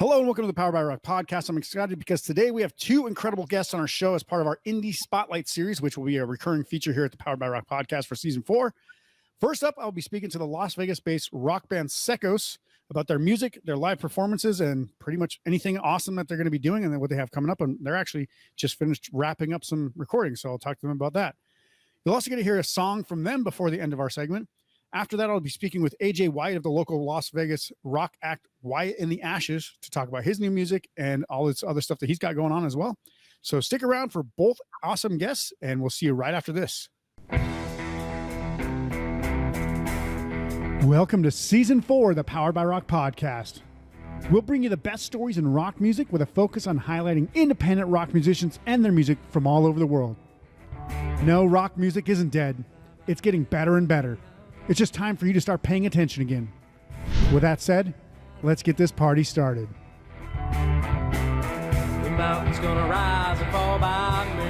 Hello and welcome to the Powered by Rock podcast. I'm excited because today we have two incredible guests on our show as part of our Indie Spotlight series, which will be a recurring feature here at the Powered by Rock podcast for season 4. First up, I'll be speaking to the Las Vegas-based rock band SECOS about their music, their live performances, and pretty much anything awesome that they're going to be doing and then what they have coming up. And they're actually just finished wrapping up some recordings, so I'll talk to them about that. You'll also get to hear a song from them before the end of our segment. After that, I'll be speaking with AJ Wyatt of the local Las Vegas rock act Wyatt in the Ashes to talk about his new music and all this other stuff that he's got going on as well. So stick around for both awesome guests, and we'll see you right after this. Welcome to Season 4 of the Powered by Rock podcast. We'll bring you the best stories in rock music with a focus on highlighting independent rock musicians and their music from all over the world. No, rock music isn't dead. It's getting better and better. It's just time for you to start paying attention again. With that said, let's get this party started. The mountain's gonna rise and fall by me.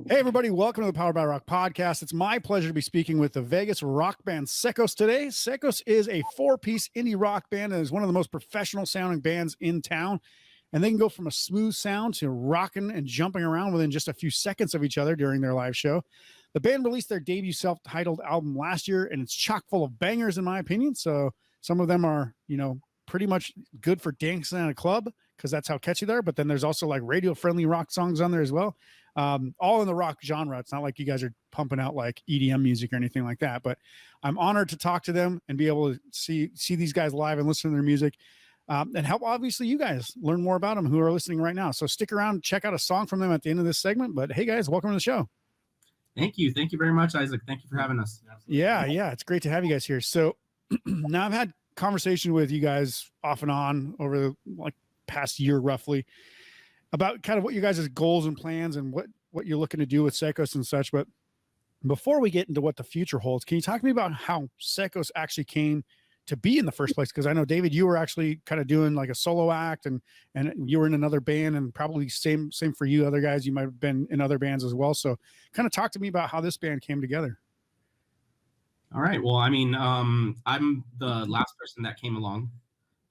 Hey everybody, welcome to the Powered by Rock podcast. It's my pleasure to be speaking with the Vegas rock band SECOS today. SECOS is a 4-piece indie rock band and is one of the most professional sounding bands in town. And they can go from a smooth sound to rocking and jumping around within just a few seconds of each other during their live show. The band released their debut self-titled album last year, and it's chock full of bangers in my opinion. So some of them are, pretty much good for dancing at a club because that's how catchy they are. But then there's also like radio-friendly rock songs on there as well. All in the rock genre. It's not like you guys are pumping out like EDM music or anything like that, but I'm honored to talk to them and be able to see these guys live and listen to their music, and help obviously you guys learn more about them who are listening right now. So stick around, check out a song from them at the end of this segment. But hey guys, welcome to the show. Thank you very much, Isaac. Thank you for having us. Yeah, it's great to have you guys here. So now I've had conversation with you guys off and on over the past year roughly about kind of what you guys' goals and plans and what you're looking to do with SECOS and such. But before we get into what the future holds, can you talk to me about how SECOS actually came to be in the first place? Because I know, David, you were actually kind of doing like a solo act and you were in another band, and probably same for you other guys. You might have been in other bands as well. So kind of talk to me about how this band came together. All right. Well, I mean, I'm the last person that came along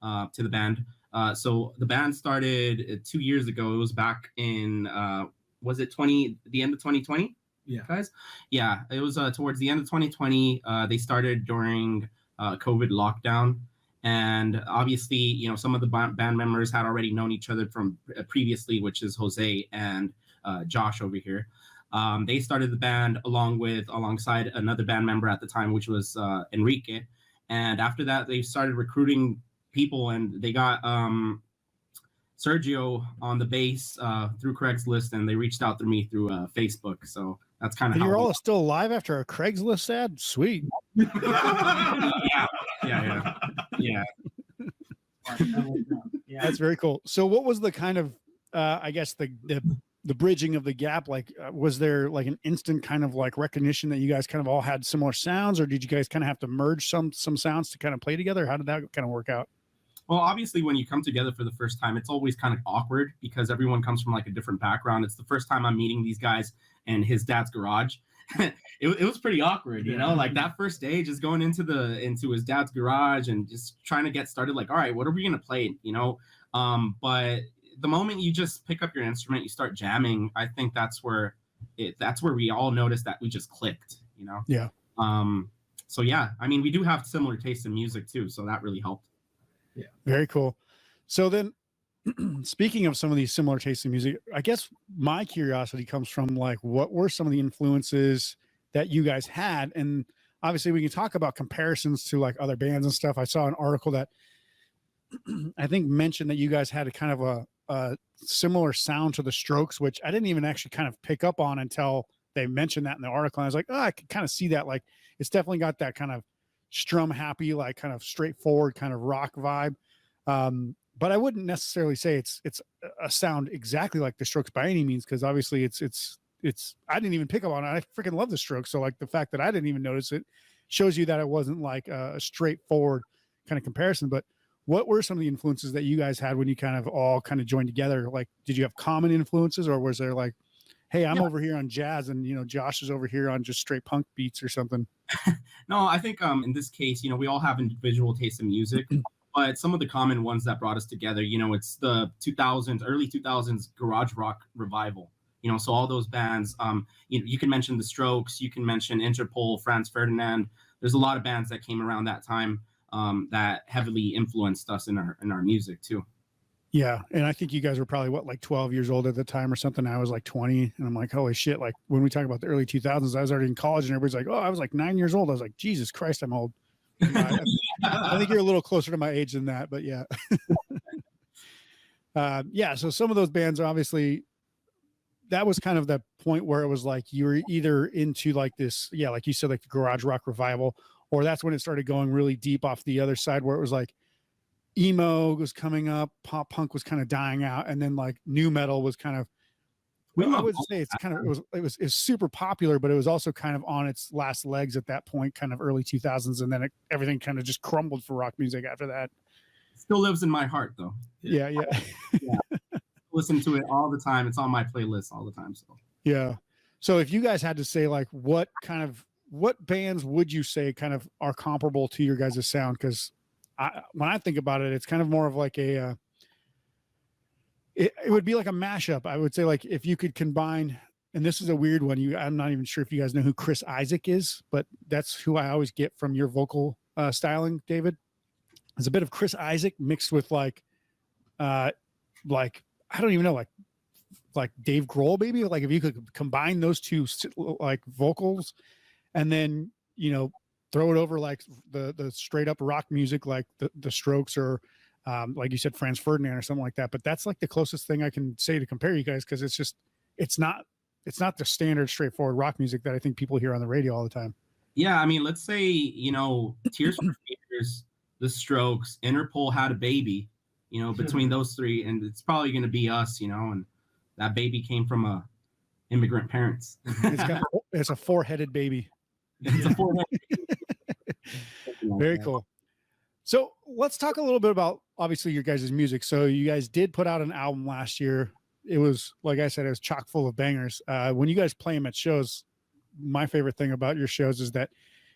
to the band. So the band started 2 years ago. It was back in, was it the end of 2020? Yeah. Guys? Yeah, it was towards the end of 2020. They started during COVID lockdown. And obviously, some of the band members had already known each other from previously, which is Jose and Josh over here. They started the band alongside another band member at the time, which was Enrique. And after that, they started recruiting people, and they got Sergio on the bass through Craigslist, and they reached out to me through Facebook. So that's kind of how you're all still alive after a Craigslist ad. Sweet. Yeah. That's very cool. So what was the kind of I guess the bridging of the gap? Like was there like an instant kind of like recognition that you guys kind of all had similar sounds, or did you guys kind of have to merge some sounds to kind of play together? How did that kind of work out? Well, obviously, when you come together for the first time, it's always kind of awkward because everyone comes from like a different background. It's the first time I'm meeting these guys in his dad's garage. it was pretty awkward, like that first day, just going into his dad's garage and just trying to get started. Like, all right, what are we gonna play? But the moment you just pick up your instrument, you start jamming. I think that's where we all noticed that we just clicked. Yeah. So yeah, I mean, we do have similar tastes in music too, so that really helped. Yeah. Very cool. So then speaking of some of these similar tastes in music, I guess my curiosity comes from like, what were some of the influences that you guys had? And obviously we can talk about comparisons to like other bands and stuff. I saw an article that I think mentioned that you guys had a kind of a similar sound to the Strokes, which I didn't even actually kind of pick up on until they mentioned that in the article. And I was like, oh, I could kind of see that. Like, it's definitely got that kind of strum happy, like kind of straightforward kind of rock vibe. But I wouldn't necessarily say it's a sound exactly like the Strokes by any means, because obviously it's I didn't even pick up on it. I freaking love the Strokes. So like the fact that I didn't even notice it shows you that it wasn't like a straightforward kind of comparison. But what were some of the influences that you guys had when you kind of all kind of joined together? Like, did you have common influences, or was there like, hey, I'm over here on jazz and, you know, Josh is over here on just straight punk beats or something? No, I think in this case, you know, we all have individual tastes in music, but some of the common ones that brought us together, you know, it's the early 2000s garage rock revival. You know, so all those bands, you know, you can mention the Strokes, you can mention Interpol, Franz Ferdinand. There's a lot of bands that came around that time that heavily influenced us in our music too. Yeah. And I think you guys were probably what, like 12 years old at the time or something. I was like 20, and I'm like, holy shit. Like when we talk about the early 2000s, I was already in college, and everybody's like, oh, I was like 9 years old. I was like, Jesus Christ, I'm old. You know, I think you're a little closer to my age than that, but yeah. Yeah. So some of those bands, obviously, that was kind of the point where it was like, you were either into like this, yeah, like you said, like the garage rock revival, or that's when it started going really deep off the other side, where it was like, emo was coming up, pop punk was kind of dying out, and then like new metal was kind of, I would say it's kind of, it was super popular, but it was also kind of on its last legs at that point, kind of early 2000s, and then everything kind of just crumbled for rock music after that. Still lives in my heart though. Yeah. Listen to it all the time. It's on my playlist all the time. So yeah. So if you guys had to say like what bands would you say kind of are comparable to your guys' sound? Because when I think about it, it's kind of more of like it would be like a mashup. I would say like if you could combine, and this is a weird one. I'm not even sure if you guys know who Chris Isaak is, but that's who I always get from your vocal styling, David. There's a bit of Chris Isaak mixed with like I don't even know, like Dave Grohl, maybe. Like if you could combine those two like vocals, and then, you know, throw it over like the straight up rock music, like the Strokes, or like you said, Franz Ferdinand or something like that. But that's like the closest thing I can say to compare you guys, because it's not the standard straightforward rock music that I think people hear on the radio all the time. Yeah, I mean, let's say, you know, Tears for Fears, the Strokes, Interpol had a baby, you know, between those three, and it's probably going to be us, you know, and that baby came from immigrant parents. It's a four-headed baby. It's a four-headed baby. Very cool. So let's talk a little bit about, obviously, your guys' music. So you guys did put out an album last year. It was, like I said, it was chock full of bangers. When you guys play them at shows, my favorite thing about your shows is that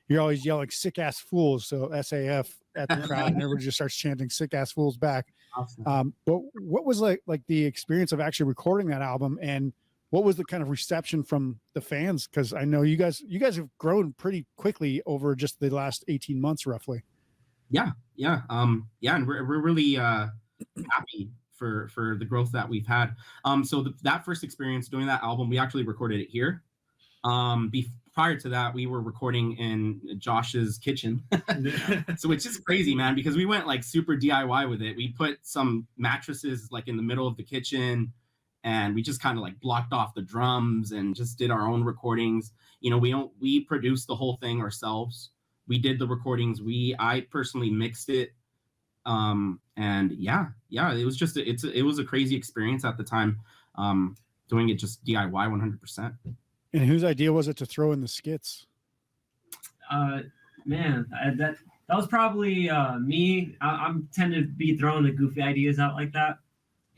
you're always yelling "sick ass fools," so SAF at the crowd, and everybody just starts chanting "sick ass fools" back. Awesome. But what was like the experience of actually recording that album, and what was the kind of reception from the fans? Because I know you guys have grown pretty quickly over just the last 18 months, roughly. Yeah, and we're really happy for the growth that we've had. So that first experience doing that album, we actually recorded it here. Prior to that, we were recording in Josh's kitchen, so which is crazy, man, because we went like super DIY with it. We put some mattresses like in the middle of the kitchen, and we just kind of like blocked off the drums and just did our own recordings. You know, we produced the whole thing ourselves. We did the recordings. I personally mixed it. And yeah, it was just it was a crazy experience at the time, doing it just DIY 100%. And whose idea was it to throw in the skits? Man, that was probably me. I tend to be throwing the goofy ideas out like that,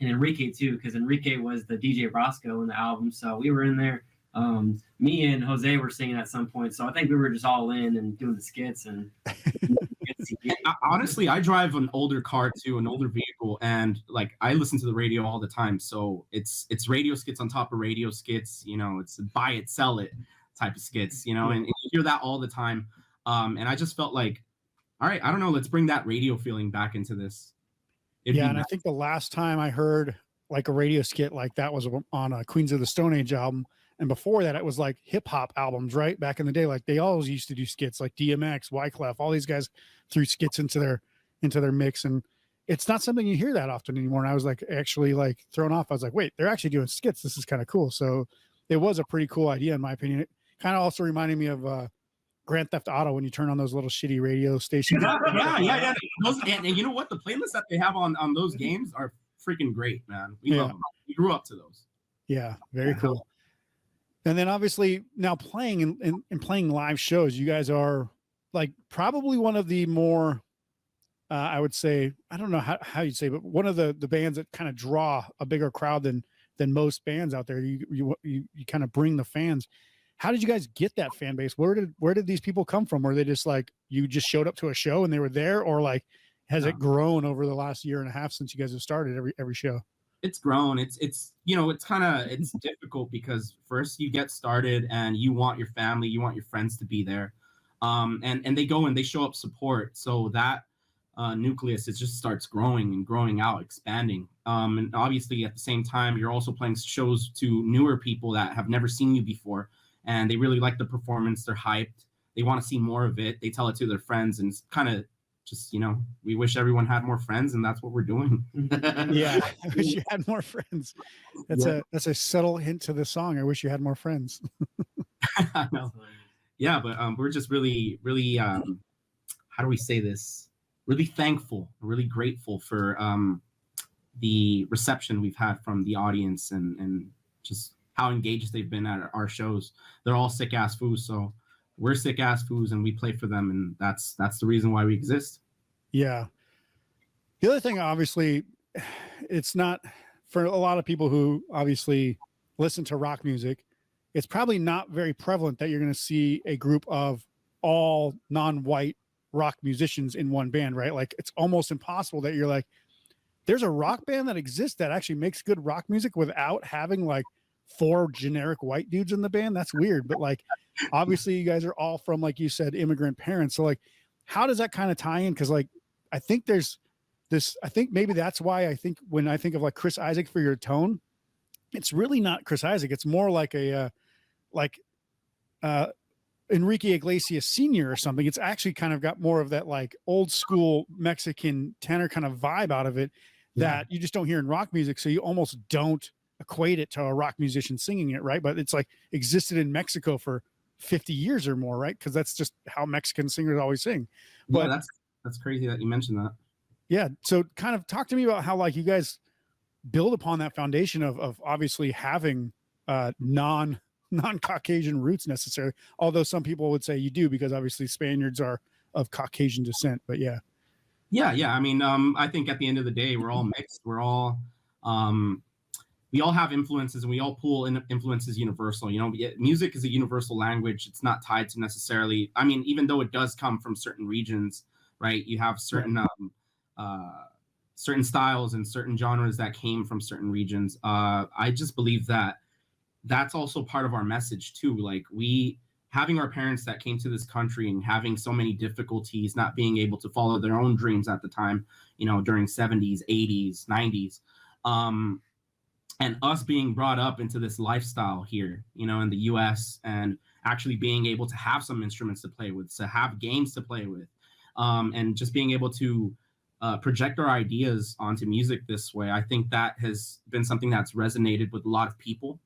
and Enrique too, because Enrique was the DJ Roscoe in the album, so we were in there. Me and Jose were singing at some point, so I think we were just all in and doing the skits. And honestly, I drive an older car too, an older vehicle, and like I listen to the radio all the time. So it's radio skits on top of radio skits. You know, it's buy it, sell it type of skits. You know, and you hear that all the time. And I just felt like, all right, I don't know, let's bring that radio feeling back into this. And I think the last time I heard like a radio skit like that was on a Queens of the Stone Age album. And before that, it was like hip hop albums, right? Back in the day, like they always used to do skits, like DMX, Wyclef, all these guys threw skits into their mix. And it's not something you hear that often anymore. And I was like, actually like thrown off. I was like, wait, they're actually doing skits. This is kind of cool. So it was a pretty cool idea, in my opinion. It kind of also reminded me of Grand Theft Auto, when you turn on those little shitty radio stations. Yeah. And you know what? The playlists that they have on those games are freaking great, man. We love them. We grew up to those. Yeah, very cool. And then obviously now playing and playing live shows, you guys are like probably one of the more I would say, I don't know how you'd say, but one of the bands that kind of draw a bigger crowd than most bands out there. You kind of bring the fans. How did you guys get that fan base? Where did these people come from? Were they just like, you just showed up to a show and they were there, or like, has it grown over the last year and a half since you guys have started every show? It's grown. It's it's difficult because first you get started and you want your family, you want your friends to be there. And they go and they show up support. So that nucleus, it just starts growing and growing out, expanding. And obviously at the same time, you're also playing shows to newer people that have never seen you before, and they really like the performance. They're hyped. They want to see more of it. They tell it to their friends, and it's kind of just, we wish everyone had more friends, and that's what we're doing. Yeah, I wish you had more friends. That's a subtle hint to the song. I wish you had more friends. I know. Yeah, but we're just really, really, how do we say this? Really thankful, really grateful for the reception we've had from the audience, and just how engaged they've been at our shows. They're all sick ass foos, so we're sick ass foos, and we play for them, and that's the reason why we exist. Yeah. The other thing, obviously, it's not for a lot of people who obviously listen to rock music. It's probably not very prevalent that you're going to see a group of all non-white rock musicians in one band, right? Like, it's almost impossible that you're like, there's a rock band that exists that actually makes good rock music without having like 4 generic white dudes in the band. That's weird. But like, obviously you guys are all from, like you said, immigrant parents. So like, how does that kind of tie in? Cause like, I think there's this, I think maybe that's why I think when I think of like Chris Isaak for Your Tone, it's really not Chris Isaak. It's more like Enrique Iglesias Sr. or something. It's actually kind of got more of that like old school Mexican tenor kind of vibe out of it that you just don't hear in rock music. So you almost don't equate it to a rock musician singing it, right? But it's like existed in Mexico for 50 years or more, right? Because that's just how Mexican singers always sing. But yeah, that's crazy that you mentioned that. Yeah. So kind of talk to me about how like you guys build upon that foundation of obviously having non-Caucasian roots necessarily, although some people would say you do, because obviously Spaniards are of Caucasian descent. But yeah. I mean, I think at the end of the day, we're all mixed. We're all we all have influences, and we all pull in influences universal. Music is a universal language. It's not tied to necessarily, I mean, even though it does come from certain regions, right? You have certain certain styles and certain genres that came from certain regions. I just believe that that's also part of our message too. Like, having our parents that came to this country and having so many difficulties, not being able to follow their own dreams at the time, during 70s, 80s, 90s, and us being brought up into this lifestyle here, in the US, and actually being able to have some instruments to play with, to have games to play with, and just being able to project our ideas onto music this way. I think that has been something that's resonated with a lot of people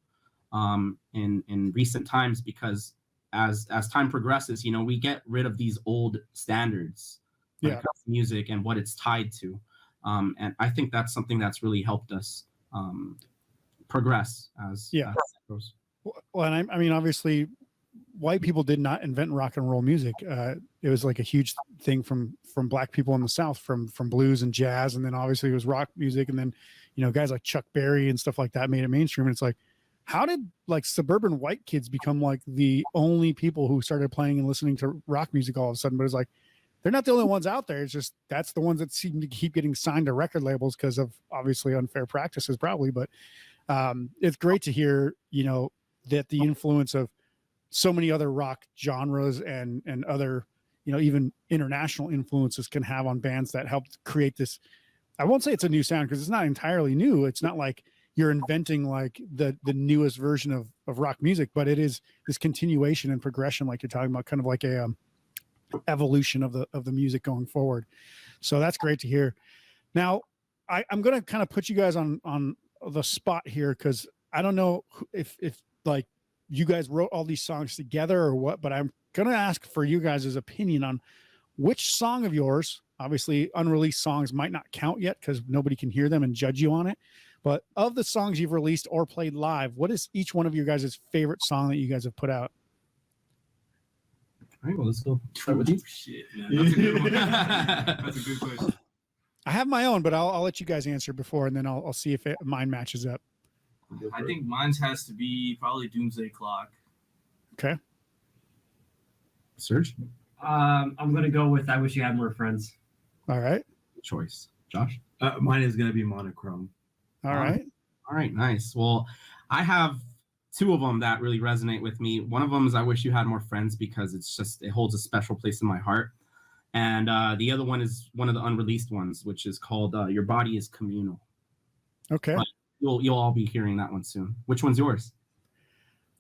in recent times, because as time progresses, we get rid of these old standards when it comes to music and what it's tied to. And I think that's something that's really helped us progress as it goes. Well, and I mean, obviously, white people did not invent rock and roll music. It was like a huge thing from Black people in the South, from blues and jazz, and then obviously it was rock music, and then guys like Chuck Berry and stuff like that made it mainstream. And it's like, how did like suburban white kids become like the only people who started playing and listening to rock music all of a sudden? But it's like, they're not the only ones out there. It's just that's the ones that seem to keep getting signed to record labels because of obviously unfair practices, probably. But it's great to hear that the influence of so many other rock genres and other even international influences can have on bands that helped create this. I won't say it's a new sound, because it's not entirely new. It's not like you're inventing like the newest version of rock music, but it is this continuation and progression, like you're talking about, kind of like a evolution of the music going forward. So that's great to hear. Now I'm going to kind of put you guys on the spot here, because I don't know if like you guys wrote all these songs together or what, but I'm going to ask for you guys' opinion on which song of yours, obviously unreleased songs might not count yet because nobody can hear them and judge you on it. But of the songs you've released or played live, what is each one of you guys' favorite song that you guys have put out? All right, well, let's go start with you. Shit, man. That's a good one. That's a good question. I have my own, but I'll let you guys answer before, and then I'll see if mine matches up. I think mine has to be probably Doomsday Clock. Okay. Serge? I'm gonna go with I Wish You Had More Friends. All right. Choice. Josh? Mine is going to be Monochrome. All right. All right, nice. Well, I have two of them that really resonate with me. One of them is I Wish You Had More Friends because it holds a special place in my heart. And the other one is one of the unreleased ones, which is called Your Body is Communal. Okay. But you'll all be hearing that one soon. Which one's yours?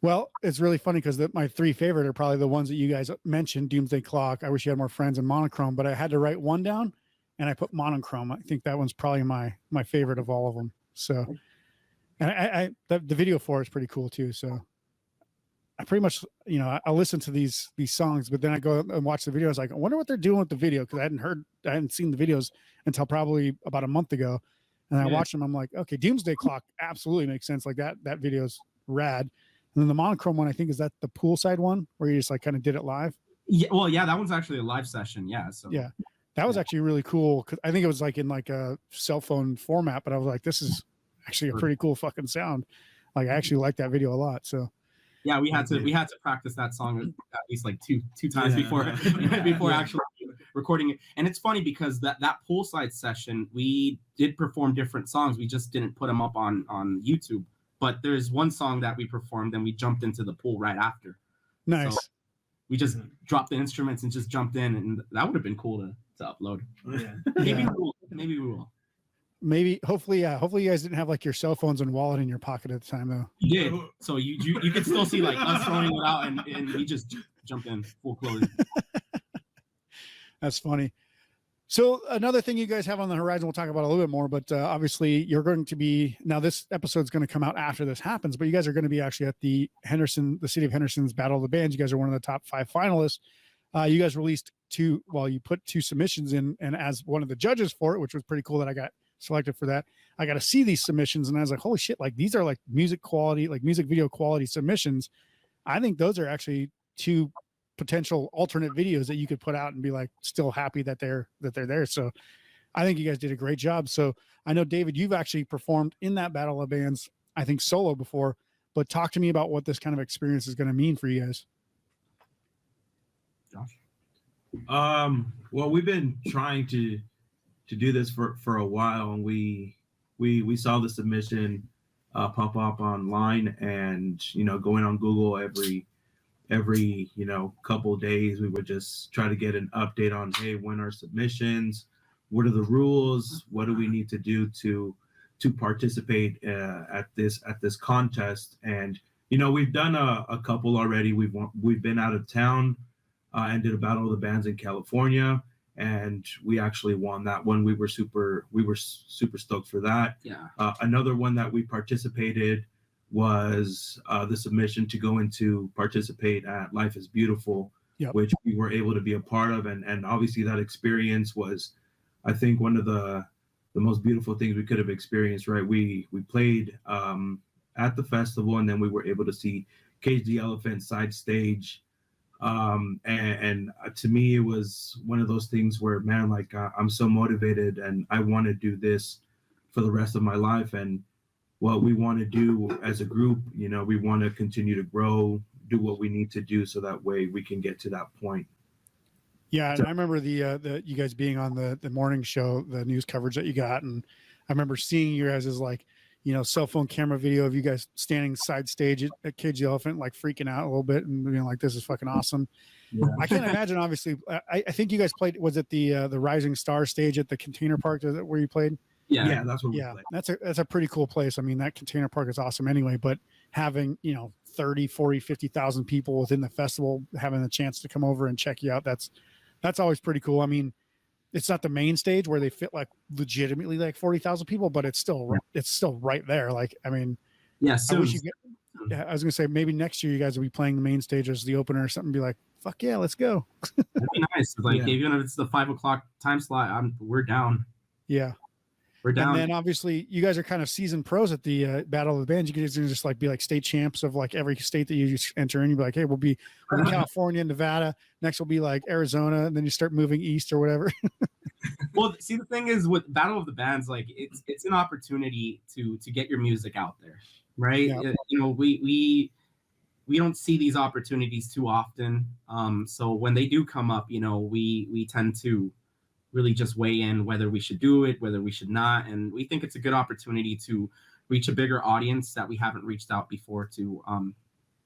Well, it's really funny because my three favorite are probably the ones that you guys mentioned: Doomsday Clock, I Wish You Had More Friends, and Monochrome. But I had to write one down, and I put Monochrome. I think that one's probably my favorite of all of them. So, and the video for it is pretty cool too. So, I pretty much, I listen to these songs, but then I go and watch the video. I was like, I wonder what they're doing with the video because I hadn't seen the videos until probably about a month ago, and I watched them. I'm like, okay, Doomsday Clock absolutely makes sense. Like that video's rad. And then the Monochrome one, I think, is that the poolside one where you just like kind of did it live. Yeah, well, yeah, that one's actually a live session. Yeah, so yeah, that was actually really cool because I think it was like in like a cell phone format, but I was like, this is actually a pretty cool fucking sound. Like I actually like that video a lot. So. Yeah, we had to practice that song at least like two times before actually recording it. And it's funny because that poolside session, we did perform different songs. We just didn't put them up on YouTube. But there's one song that we performed and we jumped into the pool right after. Nice. So we just dropped the instruments and just jumped in, and that would have been cool to upload. Yeah. Maybe we will. Maybe, hopefully you guys didn't have like your cell phones and wallet in your pocket at the time though. You did. So you could still see like us throwing it out and we just jumped in full clothes. That's funny. So another thing you guys have on the horizon, we'll talk about a little bit more, but obviously you're going to be, now this episode's going to come out after this happens, but you guys are going to be actually at the City of Henderson's Battle of the Bands. You guys are one of the top 5 finalists. You guys released you put 2 submissions in, and as one of the judges for it, which was pretty cool that I got selected for that, I got to see these submissions and I was like, holy shit, like these are like music video quality submissions. I think those are actually 2 potential alternate videos that you could put out and be like still happy that they're there. So I think you guys did a great job. So I know, David, you've actually performed in that Battle of Bands, I think solo before, but talk to me about what this kind of experience is going to mean for you guys. Josh? Well, we've been trying to do this for a while, and we saw the submission pop up online, and going on Google every couple of days we would just try to get an update on, hey, when are submissions, what are the rules, what do we need to do to participate at this contest. And we've done a couple already. We've been out of town and did a Battle of the Bands in California, and we actually won that one. We were super stoked for that. Yeah. Another one that we participated was the submission to go into participate at Life is Beautiful, which we were able to be a part of, and obviously that experience was, I think, one of the most beautiful things we could have experienced. Right, we played at the festival, and then we were able to see Cage the Elephant side stage, and to me it was one of those things where, man, like I'm so motivated and I want to do this for the rest of my life. And what we want to do as a group, we want to continue to grow, do what we need to do so that way we can get to that point. Yeah, and I remember the you guys being on the morning show, the news coverage that you got, and I remember seeing you guys as like, cell phone camera video of you guys standing side stage at Cage the Elephant, like freaking out a little bit and being like, this is fucking awesome. Yeah. I can't imagine, obviously. I think you guys played, was it the Rising Star stage at the Container Park where you played? Yeah, that's what we played. That's a pretty cool place. I mean, that Container Park is awesome anyway, but having 30, 40, 50,000 people within the festival having the chance to come over and check you out, that's always pretty cool. I mean, it's not the main stage where they fit like legitimately like 40,000 people, but it's still right there. Like, I mean, yeah. I wish I was gonna say maybe next year you guys will be playing the main stage as the opener or something. Be like, fuck yeah, let's go. That'd be nice. Like even if it's the 5 o'clock time slot, we're down. Yeah. We're down. And then obviously you guys are kind of seasoned pros at the Battle of the Bands. You guys can just like be like state champs of like every state that you just enter in. You'd be like, hey, we'll be California, Nevada. Next will be like Arizona, and then you start moving east or whatever. Well, see, the thing is with Battle of the Bands, like it's an opportunity to get your music out there, right? Yeah. You know, we don't see these opportunities too often. So when they do come up, you know, we tend to really just weigh in whether we should do it, whether we should not. And we think it's a good opportunity to reach a bigger audience that we haven't reached out before to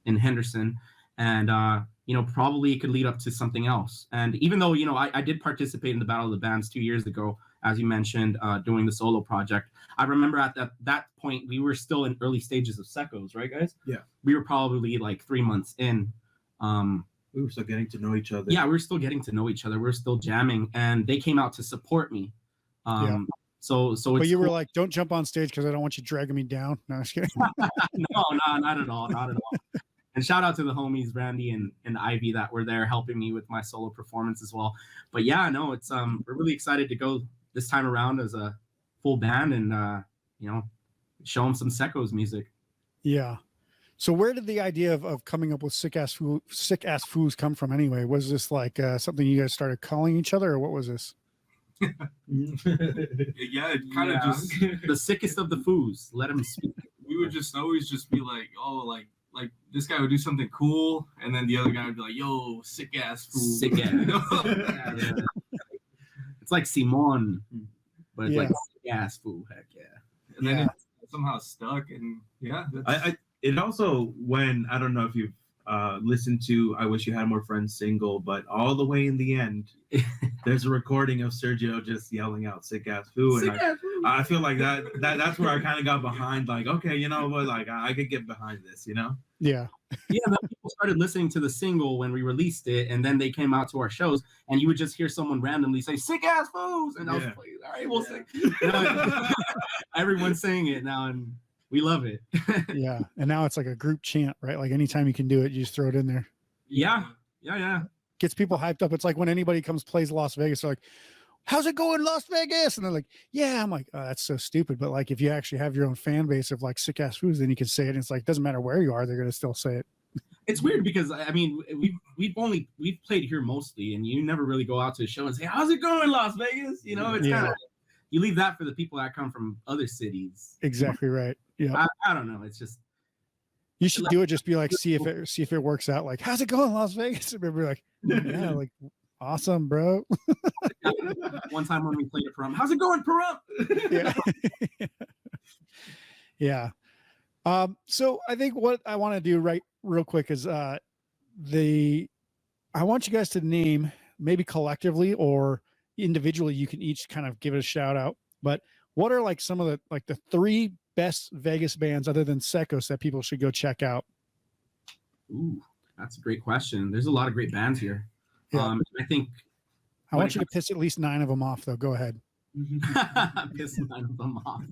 in Henderson. And, you know, probably it could lead up to something else. And even though, you know, I did participate in the Battle of the Bands 2 years ago, as you mentioned, doing the solo project, I remember at that point, we were still in early stages of SECOS, right, guys? Yeah. We were probably like 3 months in. We were still getting to know each other. Yeah, we were still getting to know each other. We were still jamming, and they came out to support me. So But it's you were cool. like, don't jump on stage because I don't want you dragging me down. No, I'm just kidding. No, not at all, not at all. And shout out to the homies Randy and Ivy that were there helping me with my solo performance as well. But yeah, no, it's we're really excited to go this time around as a full band and you know, show them some SECOS music. Yeah. So where did the idea of coming up with sick ass foos come from anyway? Was this like something you guys started calling each other, or what was this? Yeah, it kind of just The sickest of the foos. Let them speak. we would just always just be like, oh, like this guy would do something cool, and then the other guy would be like, yo, sick ass fool. Sick ass. Yeah. It's like Simon, but it's like sick ass fool. Heck yeah. And then it somehow stuck, and yeah, that's, It also, when, I don't know if you've listened to I Wish You Had More Friends single, but all the way in the end, there's a recording of Sergio just yelling out sick ass foo. And I feel like that's where I kind of got behind, like, okay, you know what, like I could get behind this, you know? Yeah. Yeah, then people started listening to the single when we released it, and then they came out to our shows, and you would just hear someone randomly say "sick ass foos," and I was like, "All right, we'll sing." You know, everyone's saying it now, and we love it. Yeah, and now it's like a group chant, right? Like anytime you can do it, you just throw it in there. Yeah. Gets people hyped up. It's like when anybody plays Las Vegas, they're like, "How's it going, Las Vegas?" And they're like, "Yeah." I'm like, "Oh, that's so stupid." But like, if you actually have your own fan base of like sick ass foos, then you can say it. And it's like, doesn't matter where you are, they're gonna still say it. It's weird because I mean we've played here mostly, and you never really go out to a show and say, "How's it going, Las Vegas?" You know, it's kind of, you leave that for the people that come from other cities. Exactly right. Yeah. I don't know. It's just, You should do it. Just be like, see if it works out. Like, how's it going, Las Vegas? And we're like, yeah, like, awesome, bro. one time when we played it Pahrump, how's it going, Pahrump? Yeah. Yeah. So I think what I want to do real quick is I want you guys to name, maybe collectively or individually, you can each kind of give it a shout out, but what are like some of the 3 best Vegas bands other than SECOS that people should go check out? Ooh, that's a great question. There's a lot of great bands here. Yeah. I think I want you to piss at least 9 of them off, though. Go ahead. piss 9 of them off.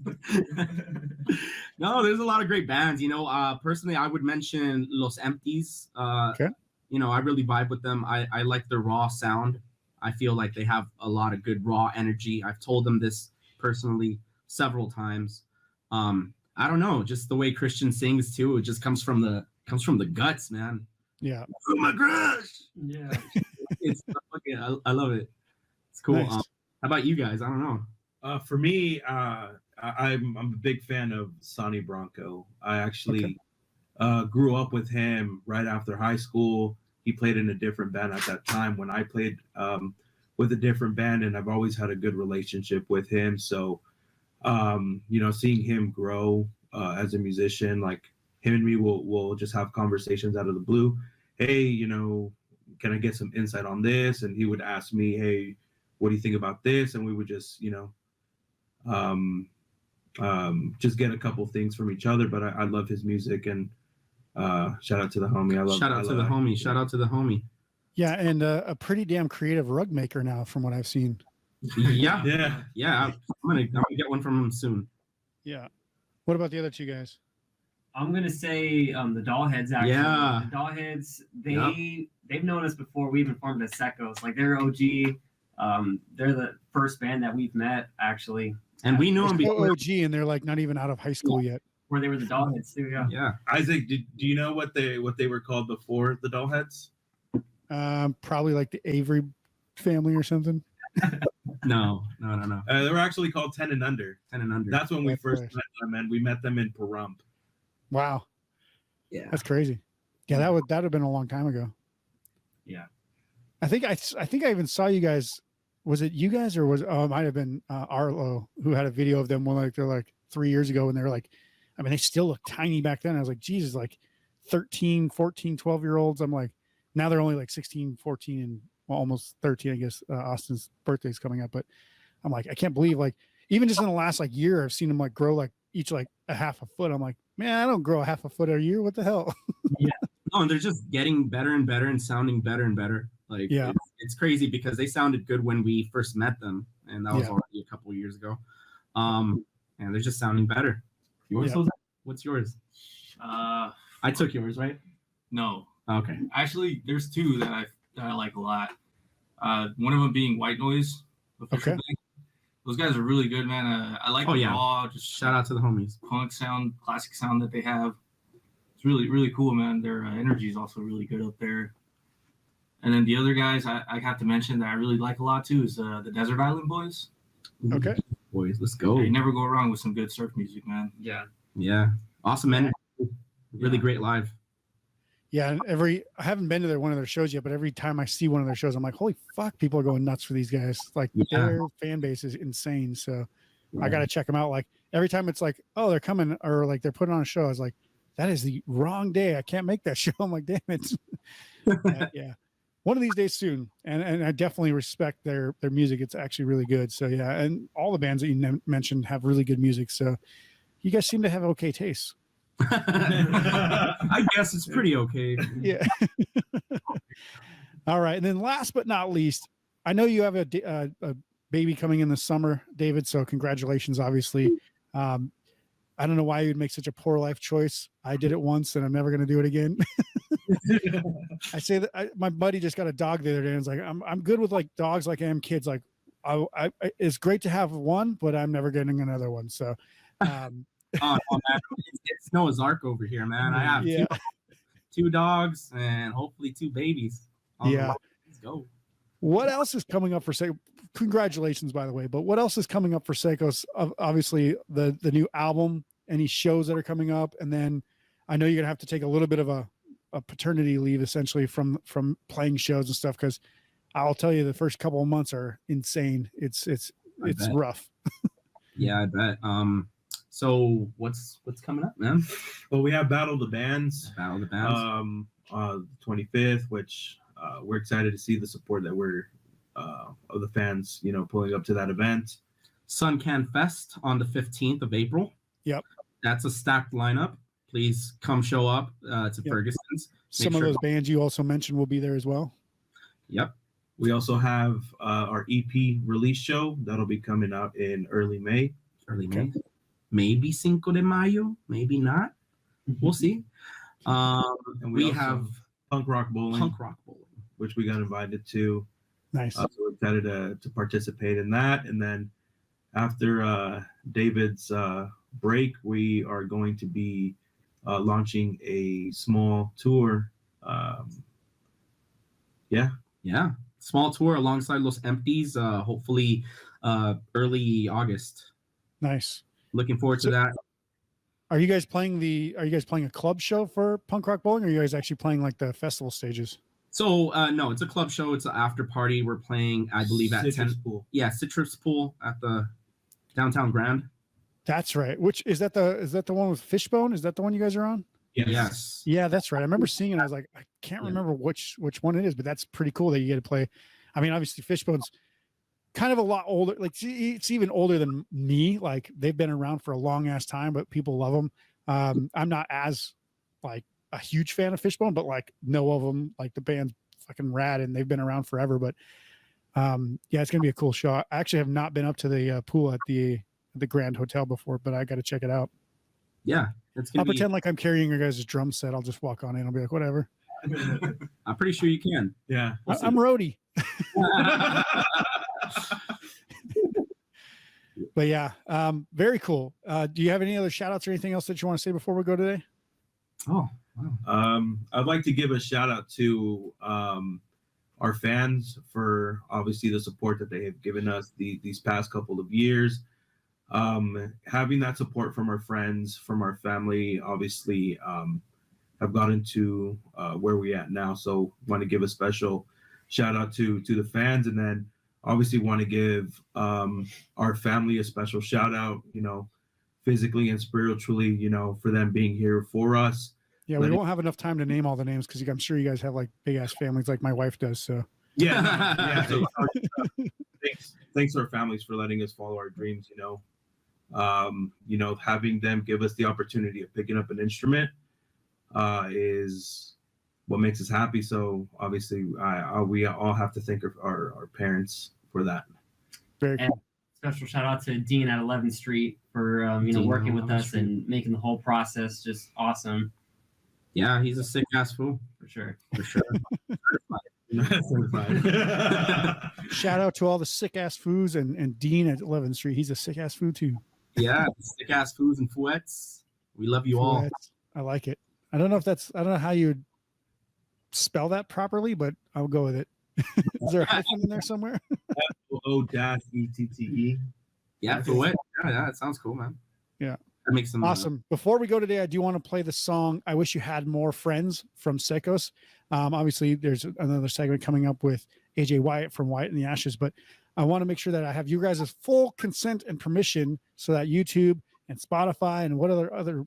No, there's a lot of great bands. You know, personally, I would mention Los Empties. Okay. You know, I really vibe with them. I like their raw sound. I feel like they have a lot of good raw energy. I've told them this personally several times. I don't know, just the way Christian sings too. It just comes from the guts, man. Yeah. Oh my gosh. Yeah. It's fucking, I love it. It's cool. Nice. How about you guys? I don't know. For me, I'm a big fan of Sani Bronco. I actually grew up with him right after high school. He played in a different band at that time when I played with a different band, and I've always had a good relationship with him. So, you know, seeing him grow as a musician, like him and me will just have conversations out of the blue. Hey, you know, can I get some insight on this? And he would ask me, hey, what do you think about this? And we would just, you know, just get a couple things from each other. But I love his music, and shout out to the homie. Shout out to the homie. Yeah, and a pretty damn creative rug maker now, from what I've seen. Yeah. I'm gonna get one from him soon. Yeah. What about the other 2 guys? I'm gonna say the Dollheads. Actually, Yeah. The Dollheads. They've known us before we even formed as SECOS. Like they're OG. They're the first band that we've met actually. And we knew them They're so before. OG, and they're like not even out of high school yet. Where they were the Dollheads too. Yeah. Yeah. Isaac, do you know what they were called before the Dollheads? Probably like the Avery family or something. No. They were actually called 10 and Under. 10 and under. That's when we That's first nice. met them, and we met them in Pahrump. Wow, Yeah. that's crazy. Yeah, that would have been a long time ago. Yeah. I think I even saw you guys. Was it you guys or was it might have been Arlo who had a video of them when they're like 3 years ago, and they're like, I mean, they still look tiny back then. I was like, Jesus, like 13, 14, 12-year-olds. I'm like, now they're only like 16, 14, and well, almost 13, I guess. Austin's birthday's coming up, but I'm like, I can't believe, like, even just in the last like year, I've seen them like grow like each like a half a foot. I'm like, man, I don't grow a half a foot a year. What the hell? No, and they're just getting better and better and sounding better and better. Like, Yeah. it's crazy because they sounded good when we first met them, and that was Yeah. already a couple of years ago. And they're just sounding better. Yours? Yeah. Jose? What's yours? I took yours, right? No, Okay. actually, there's two that I like a lot. One of them being White Noise. Official Okay. thing. Those guys are really good, man. I like Oh, the yeah. raw, just Shout out to the homies. punk sound, classic sound that they have. It's really, really cool, man. Their energy is also really good up there. And then the other guys I have to mention that I really like a lot too is the Desert Island Boys. Okay. Boys, let's go. You never go wrong with some good surf music, man. Yeah. Yeah. Awesome energy. Really Yeah. great live. Yeah, and I haven't been to one of their shows yet, but every time I see one of their shows, I'm like, holy fuck, people are going nuts for these guys. Like Yeah. their fan base is insane. So I got to check them out. Like every time it's like, oh, they're coming or like they're putting on a show. I was like, that is the wrong day. I can't make that show. I'm like, damn it. Yeah. One of these days soon. And I definitely respect their music. It's actually really good. So yeah. And all the bands that you mentioned have really good music. So you guys seem to have okay taste. I guess it's pretty okay. Yeah. All right. And then last but not least, I know you have a baby coming in the summer, David. So congratulations, obviously. I don't know why you'd make such a poor life choice. I did it once and I'm never going to do it again. I say that my buddy just got a dog the other day and it's like, I'm good with like dogs like I am kids. Like I it's great to have one, but I'm never getting another one. So, Oh, man. It's Noah's Ark over here, man. I have yeah. two dogs and hopefully two babies. Yeah. Let's go. What else is coming up for SECOS? Congratulations, by the way. But what else is coming up for SECOS? Obviously, the new album, any shows that are coming up, and then I know you're gonna have to take a little bit of a paternity leave, essentially, from playing shows and stuff. Because I'll tell you, the first couple of months are insane. It's bet. rough. Yeah, I bet. So what's coming up, man? Well, we have Battle of the Bands. Battle of the Bands. The 25th, which we're excited to see the support that we're of the fans, pulling up to that event. Sun Can Fest on the 15th of April. Yep. That's a stacked lineup. Please come show up to Yep. Ferguson's. Some of those bands you also mentioned will be there as well. Yep. We also have our EP release show that'll be coming out in early May. Early May. Maybe Cinco de Mayo, maybe not. We'll see. And We also have Punk Rock Bowling, which we got invited to. Nice. So we're excited to participate in that. And then after David's break, we are going to be launching a small tour. Yeah. Small tour alongside Los Empties, hopefully early August. Nice. Looking forward to that. Are you guys playing a club show for Punk Rock Bowling, or are you guys actually playing like the festival stages? So no, it's a club show. It's an after party. We're playing, I believe, at Citrus 10. Pool. Yeah, Citrus Pool at the downtown Grand. That's right. Which is that the one with Fishbone? Is that the one you guys are on? Yes. Yeah, that's right. I remember seeing it. I was like, I can't remember which one it is, but that's pretty cool that you get to play. I mean, obviously Fishbone's kind of a lot older. Like it's even older than me. Like they've been around for a long ass time, but people love them. I'm not as like a huge fan of Fishbone, but like know of them. Like the band's fucking rad and they've been around forever. But yeah, it's gonna be a cool show. I actually have not been up to the pool at the Grand Hotel before, but I got to check it out. Yeah, I'll pretend like I'm carrying your guys' drum set. I'll just walk on in. I'll be like, whatever. I'm pretty sure you can. Yeah. I'm roadie. But yeah, very cool. Do you have any other shout outs or anything else that you want to say before we go today? Oh, wow. I'd like to give a shout out to our fans for obviously the support that they have given us these past couple of years. Having that support from our friends, from our family, obviously have gotten to where we're at now. So want to give a special shout out to the fans, and then obviously want to give our family a special shout out, physically and spiritually, for them being here for us. Yeah, we won't have enough time to name all the names because I'm sure you guys have like big ass families like my wife does. So yeah. So, thanks to our families for letting us follow our dreams. Having them give us the opportunity of picking up an instrument is what makes us happy. So obviously, we all have to thank our parents for that. Very cool. Special shout out to Dean at 11th Street for working with us and making the whole process just awesome. Yeah, he's a sick ass fool. For sure. Shout out to all the sick ass foos and Dean at 11th Street. He's a sick ass food too. Yeah, sick ass foos and fouettes. We love you all. I like it. I don't know how you spell that properly, but I'll go with it. Is there a hyphen in there somewhere? FOO-ETTE. Yeah, fouette. Yeah, it sounds cool, man. Yeah. That makes them awesome. Before we go today, I do want to play the song "I Wish You Had More Friends" from SECOS. Obviously, there's another segment coming up with AJ Wyatt from Wyatt and the Ashes, but I want to make sure that I have you guys' full consent and permission so that YouTube and Spotify and what other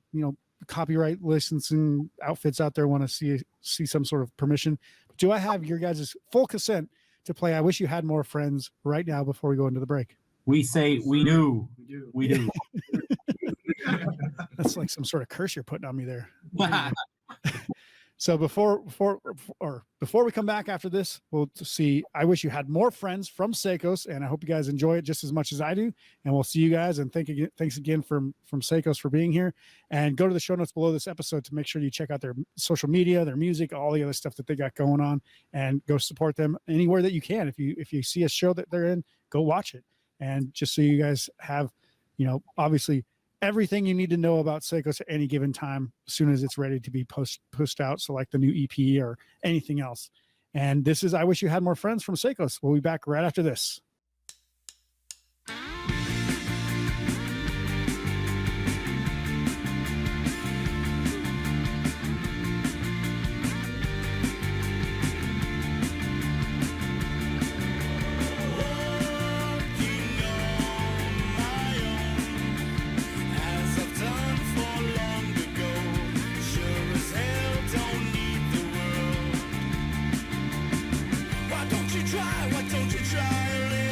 copyright licensing outfits out there want to see some sort of permission. Do I have your guys' full consent to play "I Wish You Had More Friends" right now before we go into the break? We say we do. We do. That's like some sort of curse you're putting on me there. So before we come back after this, we'll see "I Wish You Had More Friends" from SECOS, and I hope you guys enjoy it just as much as I do. And we'll see you guys. And thanks again from SECOS for being here. And go to the show notes below this episode to make sure you check out their social media, their music, all the other stuff that they got going on, and go support them anywhere that you can. If you see a show that they're in, go watch it. And just so you guys have, obviously everything you need to know about SECOS at any given time as soon as it's ready to be pushed out. So like the new EP or anything else. And this is "I Wish You Had More Friends" from SECOS. We'll be back right after this. Why don't you try a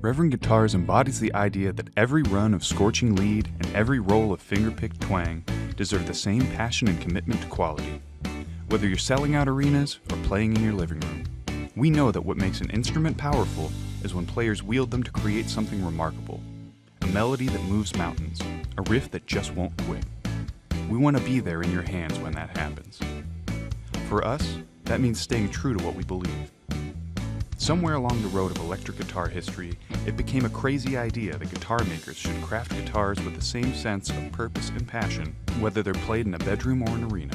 Reverend Guitars embodies the idea that every run of scorching lead and every roll of finger-picked twang deserve the same passion and commitment to quality. Whether you're selling out arenas or playing in your living room, we know that what makes an instrument powerful is when players wield them to create something remarkable. A melody that moves mountains, a riff that just won't quit. We want to be there in your hands when that happens. For us, that means staying true to what we believe. Somewhere along the road of electric guitar history, it became a crazy idea that guitar makers should craft guitars with the same sense of purpose and passion, whether they're played in a bedroom or an arena.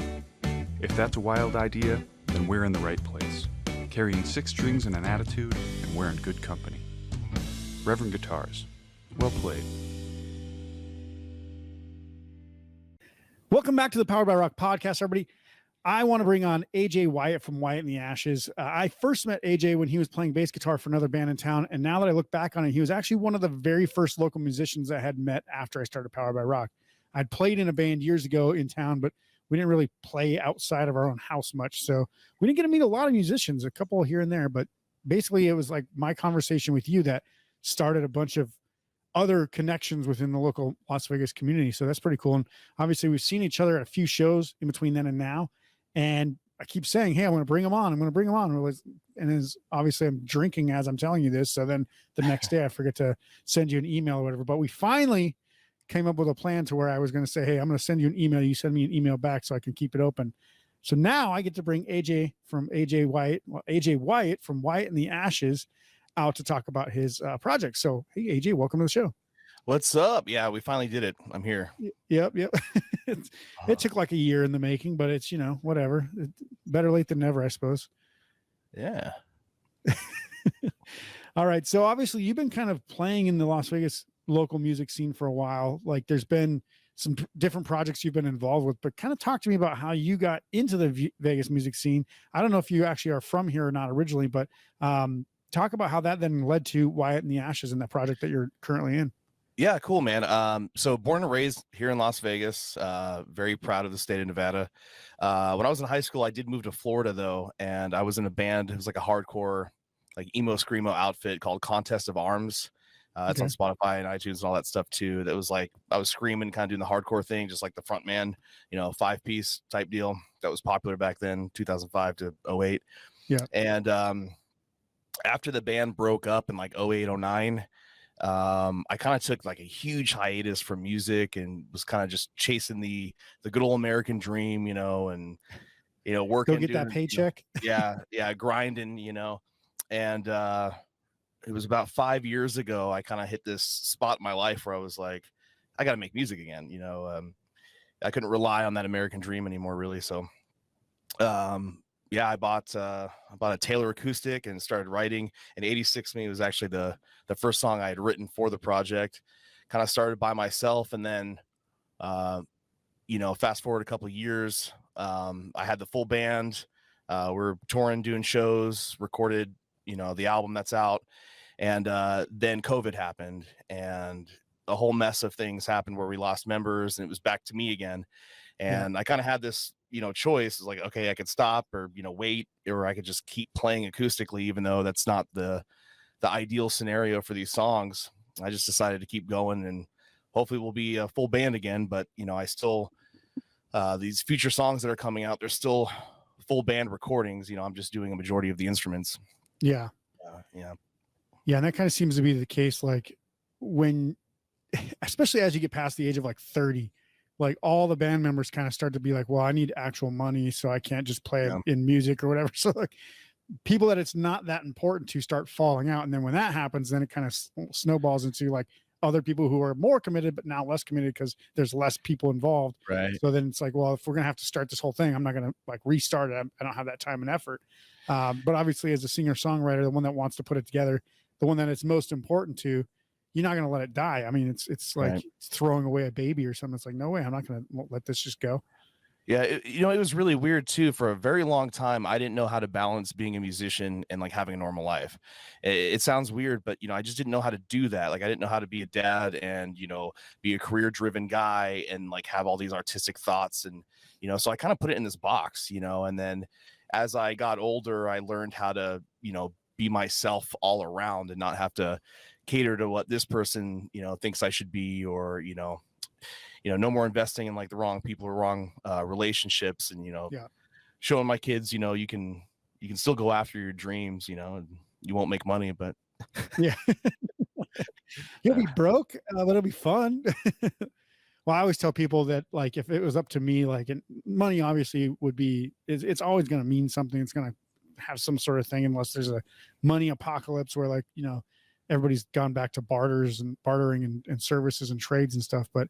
If that's a wild idea, then we're in the right place, carrying 6 strings and an attitude, and we're in good company. Reverend Guitars, well played. Welcome back to the Powered by Rock podcast, everybody. I want to bring on AJ Wyatt from Wyatt and the Ashes. I first met AJ when he was playing bass guitar for another band in town. And now that I look back on it, he was actually one of the very first local musicians I had met after I started Powered by Rock. I'd played in a band years ago in town, but we didn't really play outside of our own house much. So we didn't get to meet a lot of musicians, a couple here and there, but basically it was like my conversation with you that started a bunch of other connections within the local Las Vegas community. So that's pretty cool. And obviously we've seen each other at a few shows in between then and now. And I keep saying, hey, I'm going to bring him on. I'm going to bring him on. And as obviously I'm drinking as I'm telling you this. So then the next day I forget to send you an email or whatever. But we finally came up with a plan to where I was going to say, hey, I'm going to send you an email. You send me an email back so I can keep it open. So now I get to bring AJ Wyatt from Wyatt and the Ashes out to talk about his project. So, hey, AJ, welcome to the show. What's up? Yeah, we finally did it. I'm here. Yep. It took like a year in the making, but it's, whatever. Better late than never, I suppose. Yeah. All right. So obviously you've been kind of playing in the Las Vegas local music scene for a while. Like there's been some different projects you've been involved with, but kind of talk to me about how you got into the Vegas music scene. I don't know if you actually are from here or not originally, but talk about how that then led to Wyatt and the Ashes and that project that you're currently in. Yeah, cool, man. So born and raised here in Las Vegas, very proud of the state of Nevada. When I was in high school, I did move to Florida though. And I was in a band. It was like a hardcore, like emo screamo outfit called Contest of Arms. It's on Spotify and iTunes and all that stuff too. That was like, I was screaming, kind of doing the hardcore thing, just like the front man, 5-piece type deal that was popular back then, 2005 to 08. Yeah. And after the band broke up in like 08, 09, I kind of took like a huge hiatus from music and was kind of just chasing the good old American dream, and working. Go get that paycheck. Yeah, grinding, and it was about 5 years ago I kind of hit this spot in my life where I was like, I got to make music again. I couldn't rely on that American dream anymore, really. So, I bought a Taylor acoustic and started writing. And 86 Me was actually the first song I had written for the project. Kind of started by myself, and then fast forward a couple of years, I had the full band. We're touring, doing shows, recorded the album that's out, and then COVID happened, and a whole mess of things happened where we lost members, and it was back to me again. And I kind of had this choice. It's like, okay, I could stop or wait, or I could just keep playing acoustically, even though that's not the ideal scenario for these songs. I just decided to keep going, and hopefully we'll be a full band again. But I still these future songs that are coming out, they're still full band recordings. I'm just doing a majority of the instruments. Yeah. And that kind of seems to be the case. Like when, especially as you get past the age of like 30, like all the band members kind of start to be like, well, I need actual money, so I can't just play in music or whatever. So like people that it's not that important to start falling out. And then when that happens, then it kind of snowballs into like other people who are more committed, but now less committed because there's less people involved. Right. So then it's like, well, if we're going to have to start this whole thing, I'm not going to like restart it. I don't have that time and effort. But obviously as a singer songwriter, the one that wants to put it together, the one that it's most important to, you're not going to let it die. I mean, it's like throwing away a baby or something. It's like, no way, I'm not going to let this just go. Yeah, it was really weird too. For a very long time, I didn't know how to balance being a musician and like having a normal life. It sounds weird, but I just didn't know how to do that. Like I didn't know how to be a dad and be a career-driven guy and like have all these artistic thoughts, and so I kind of put it in this box, and then as I got older, I learned how to be myself all around and not have to cater to what this person, thinks I should be, or, no more investing in like the wrong people or wrong relationships, and, showing my kids, you can still go after your dreams, and you won't make money, but yeah, you'll be broke, but it'll be fun. Well, I always tell people that, like, if it was up to me, like, and money obviously would be, it's always going to mean something. It's going to have some sort of thing, unless there's a money apocalypse where, like, everybody's gone back to bartering and services and trades and stuff. But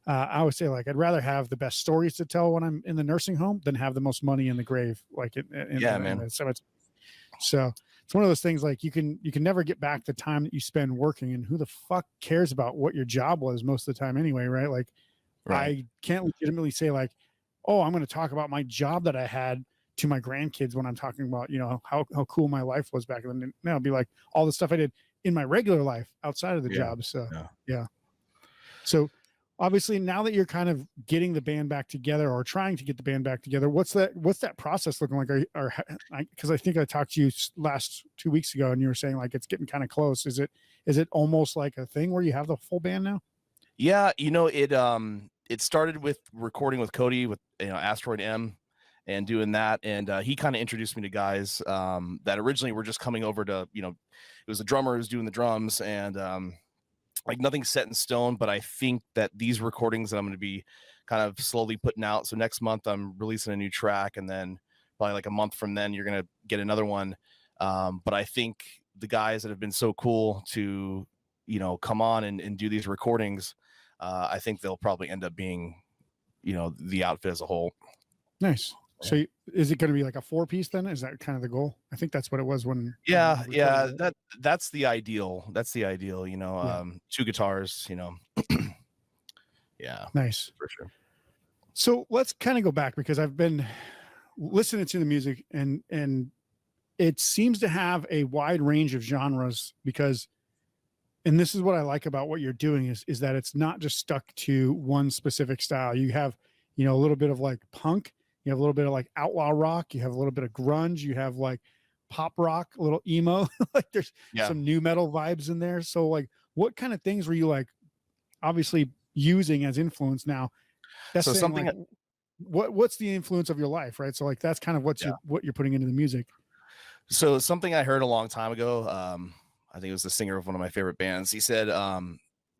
I always say, like, I'd rather have the best stories to tell when I'm in the nursing home than have the most money in the grave, like in the cemetery. So it's one of those things, like, you can never get back the time that you spend working, and who the fuck cares about what your job was most of the time anyway, right? Like, I can't legitimately say, like, oh, I'm going to talk about my job that I had to my grandkids when I'm talking about, how cool my life was back then. No, it'll be like all the stuff I did in my regular life outside of the job. So, yeah. So obviously, now that you're kind of getting the band back together, or trying to get the band back together, what's that process looking like? Because I think I talked to you last 2 weeks ago, and you were saying, like, it's getting kind of close. Is it almost like a thing where you have the full band now? Yeah. It started with recording with Cody with, Asteroid M, and doing that. And he kind of introduced me to guys that originally were just coming over to, it was the drummer who was doing the drums, and like, nothing's set in stone, but I think that these recordings that I'm going to be kind of slowly putting out. So next month I'm releasing a new track, and then probably like a month from then you're going to get another one. But I think the guys that have been so cool to, come on and do these recordings, I think they'll probably end up being, the outfit as a whole. Nice. So is it going to be like a 4-piece then? Is that kind of the goal? I think that's what it was when. Yeah. That's the ideal. That's the ideal, 2 guitars, Yeah. Nice. For sure. So let's kind of go back, because I've been listening to the music, and it seems to have a wide range of genres, and this is what I like about what you're doing is that it's not just stuck to one specific style. You have, a little bit of like punk, you have a little bit of like outlaw rock, you have a little bit of grunge, you have like pop rock, a little emo, like there's some new metal vibes in there. So, like, what kind of things were you, like, obviously using as influence now? That's so something, like, what's the influence of your life, right? So, like, that's kind of what you're putting into the music. So something I heard a long time ago, I think it was the singer of one of my favorite bands. He said,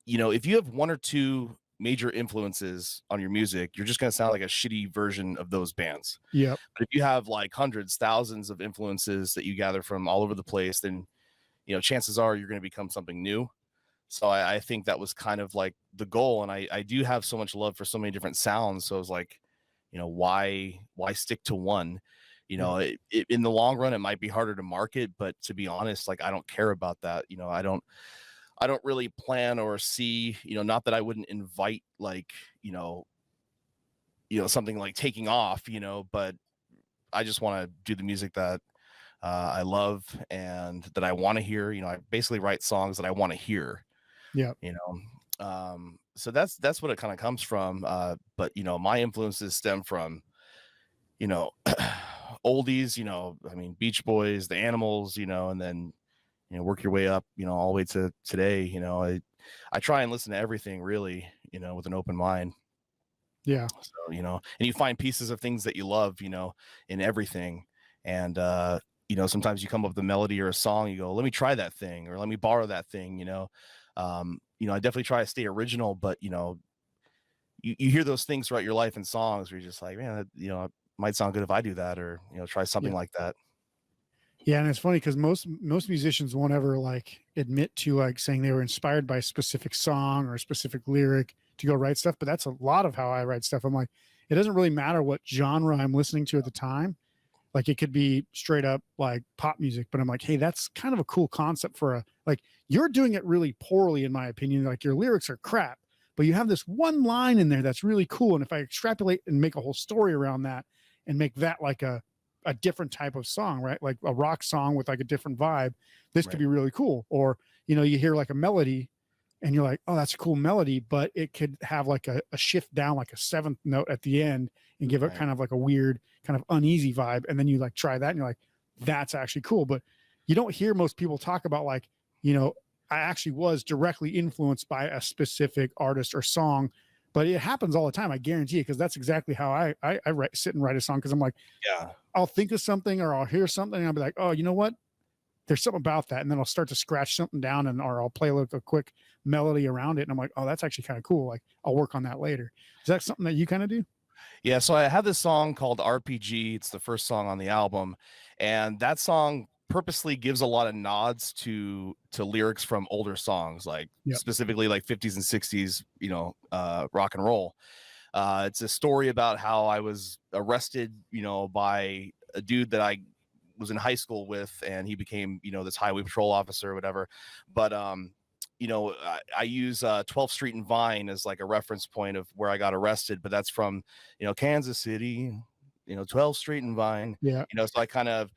if you have 1 or 2 major influences on your music, you're just going to sound like a shitty version of those bands. Yeah. But if you have like hundreds, thousands of influences that you gather from all over the place, then, chances are you're going to become something new. So I think that was kind of like the goal. And I do have so much love for so many different sounds. So I was like, why stick to one? In the long run, it might be harder to market, but to be honest, like, I don't care about that. I don't really plan or see, not that I wouldn't invite, like, something like taking off, but I just want to do the music that I love and that I want to hear. I basically write songs that I want to hear. Yeah. So that's what it kind of comes from. But my influences stem from, oldies, I mean, Beach Boys, the Animals, and then, work your way up, all the way to today. I try and listen to everything, really, with an open mind. Yeah. So, and you find pieces of things that you love, in everything. And, sometimes you come up with a melody or a song, you go, let me try that thing, or let me borrow that thing, I definitely try to stay original, but, you hear those things throughout your life in songs where you're just like, man, it might sound good if I do that, or, try something like that. Yeah. And it's funny because most musicians won't ever, like, admit to, like, saying they were inspired by a specific song or a specific lyric to go write stuff. But that's a lot of how I write stuff. I'm like, it doesn't really matter what genre I'm listening to at the time. Like, it could be straight up like pop music, but I'm like, hey, that's kind of a cool concept for like, you're doing it really poorly, in my opinion. Like, your lyrics are crap, but you have this one line in there that's really cool. And if I extrapolate and make a whole story around that and make that like a different type of song, right? Like a rock song with like a different vibe, this could be really cool. Or, you hear like a melody and you're like, oh, that's a cool melody, but it could have like a shift down, like a 7th note at the end, and give it kind of like a weird kind of uneasy vibe. And then you like try that and you're like, that's actually cool. But you don't hear most people talk about like, you know, I actually was directly influenced by a specific artist or song, but it happens all the time. I guarantee it. Cause that's exactly how I sit and write a song. Cause I'm like, Yeah. I'll think of something or I'll hear something and I'll be like, oh, you know what? There's something about that. And then I'll start to scratch something down or I'll play a quick melody around it. And I'm like, oh, that's actually kind of cool. Like I'll work on that later. Is that something that you kind of do? Yeah, so I have this song called RPG. It's the first song on the album, and that song purposely gives a lot of nods to lyrics from older songs, like specifically like 50s and 60s, you know, rock and roll. It's a story about how I was arrested, you know, by a dude that I was in high school with, and he became, you know, this highway patrol officer or whatever. But you know, I use 12th Street and Vine as like a reference point of where I got arrested, but that's from, you know, Kansas City, you know, 12th Street and Vine. Yeah. You know, so I kind of,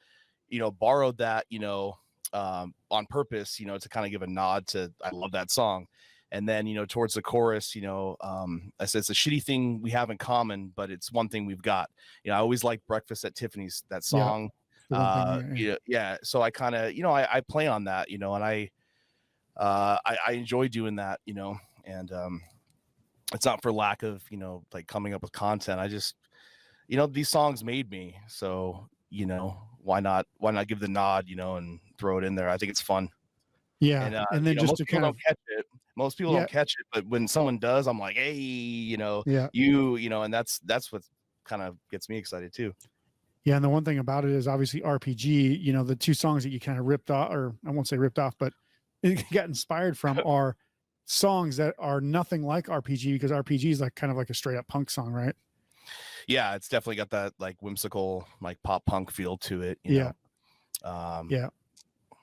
you know, borrowed that, you know, on purpose, you know, to kind of give a nod to, I love that song. And then, you know, towards the chorus, you know, I said, it's a shitty thing we have in common, but it's one thing we've got. You know, I always liked Breakfast at Tiffany's, that song. Yeah. So I kind of, you know, I play on that, you know, and I enjoy doing that, you know, and it's not for lack of, you know, like coming up with content. I just, you know, these songs made me, so, you know, why not give the nod, you know, and throw it in there. I think it's fun. Yeah. And then know, just most to people kind of don't catch it. Most people don't catch it, but when someone does, I'm like, hey, you know, you know, and that's what kind of gets me excited too. Yeah, and the one thing about it is obviously RPG, you know, the two songs that you kind of ripped off, or I won't say ripped off, but it got inspired from are songs that are nothing like RPG, because RPG is like kind of like a straight up punk song, right? Yeah, it's definitely got that like whimsical, like pop punk feel to it. You know? Yeah.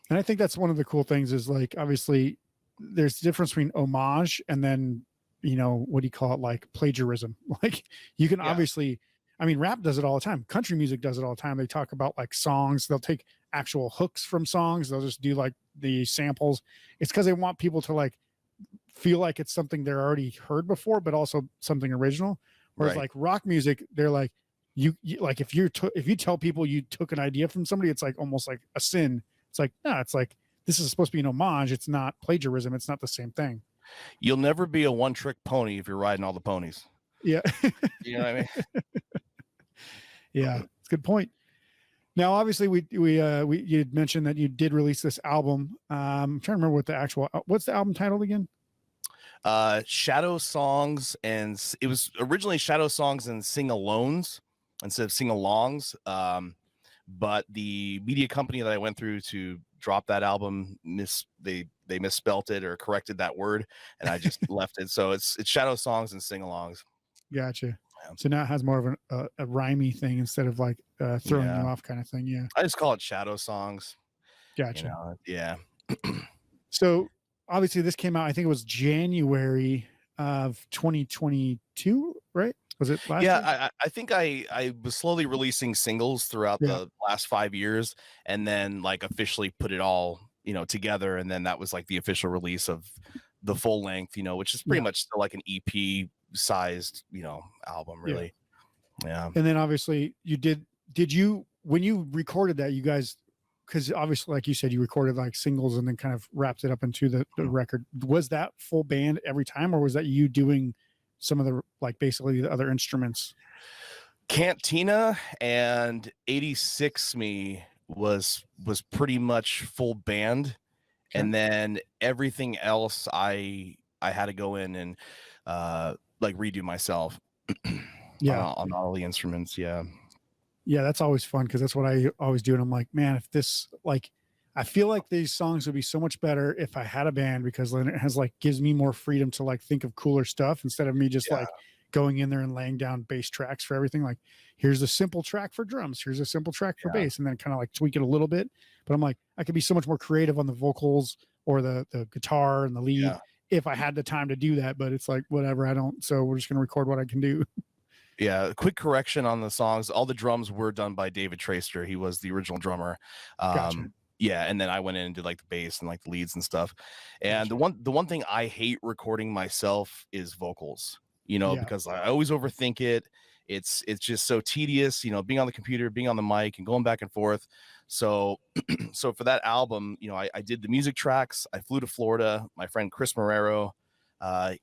And I think that's one of the cool things is like, obviously there's a difference between homage and then, you know, what do you call it? Like plagiarism. Like you can obviously, I mean, rap does it all the time. Country music does it all the time. They talk about like songs. They'll take actual hooks from songs. They'll just do like the samples. It's because they want people to like feel like it's something they're already heard before, but also something original. Whereas like rock music, they're like, you like if you tell people you took an idea from somebody, it's like almost like a sin. It's like, no, it's like, this is supposed to be an homage. It's not plagiarism. It's not the same thing. You'll never be a one-trick pony if you're riding all the ponies. Yeah. You know what I mean? Yeah, it's a good point. Now, obviously, you had mentioned that you did release this album. I'm trying to remember what's the album titled again? Shadow Songs, and it was originally Shadow Songs and Sing-Alones instead of Sing-Alongs. But the media company that I went through to drop that album, they misspelt it or corrected that word, and I just left it. So it's Shadow Songs and Sing-Alongs. Gotcha. Yeah. So now it has more of a rhymey thing instead of like throwing you off kind of thing. Yeah. I just call it Shadow Songs. Gotcha. You know, yeah. So obviously this came out, I think it was January of 2022, right? Was it last year? I think I was slowly releasing singles throughout the last 5 years, and then like officially put it all, you know, together, and then that was like the official release of the full length, you know, which is pretty much still like an EP sized, you know, album really. Yeah. And then obviously when you recorded that, you guys, because obviously like you said, you recorded like singles and then kind of wrapped it up into the record. Was that full band every time, or was that you doing some of the like basically the other instruments? Cantina and 86 Me was pretty much full band. Okay. And then everything else I had to go in and like redo myself. On all the instruments. Yeah, that's always fun because that's what I always do. And I'm like, man, if this, like, I feel like these songs would be so much better if I had a band, because then it has like gives me more freedom to like think of cooler stuff instead of me just like going in there and laying down bass tracks for everything. Like, here's a simple track for drums, here's a simple track for bass, and then kind of like tweak it a little bit. But I'm like, I could be so much more creative on the vocals or the guitar and the lead if I had the time to do that. But it's like, whatever, I don't. So we're just going to record what I can do. Yeah, quick correction on the songs. All the drums were done by David Traster. He was the original drummer. Gotcha. Yeah, and then I went in and did like the bass and like the leads and stuff. And the one thing I hate recording myself is vocals, you know, because I always overthink it. it's just so tedious, you know, being on the computer, being on the mic and going back and forth. So so for that album, you know, I did the music tracks. I flew to Florida. My friend Chris Marrero,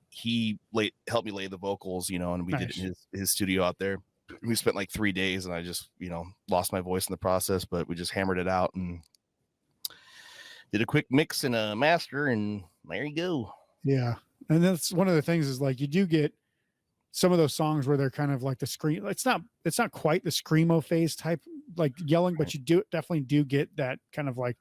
he helped me lay the vocals, you know, and we did it in his studio out there. We spent like 3 days, and I just, you know, lost my voice in the process, but we just hammered it out and did a quick mix and a master, and there you go. Yeah. And that's one of the things is like, you do get some of those songs where they're kind of like the scream. It's not quite the screamo phase type, like yelling, but you definitely do get that kind of like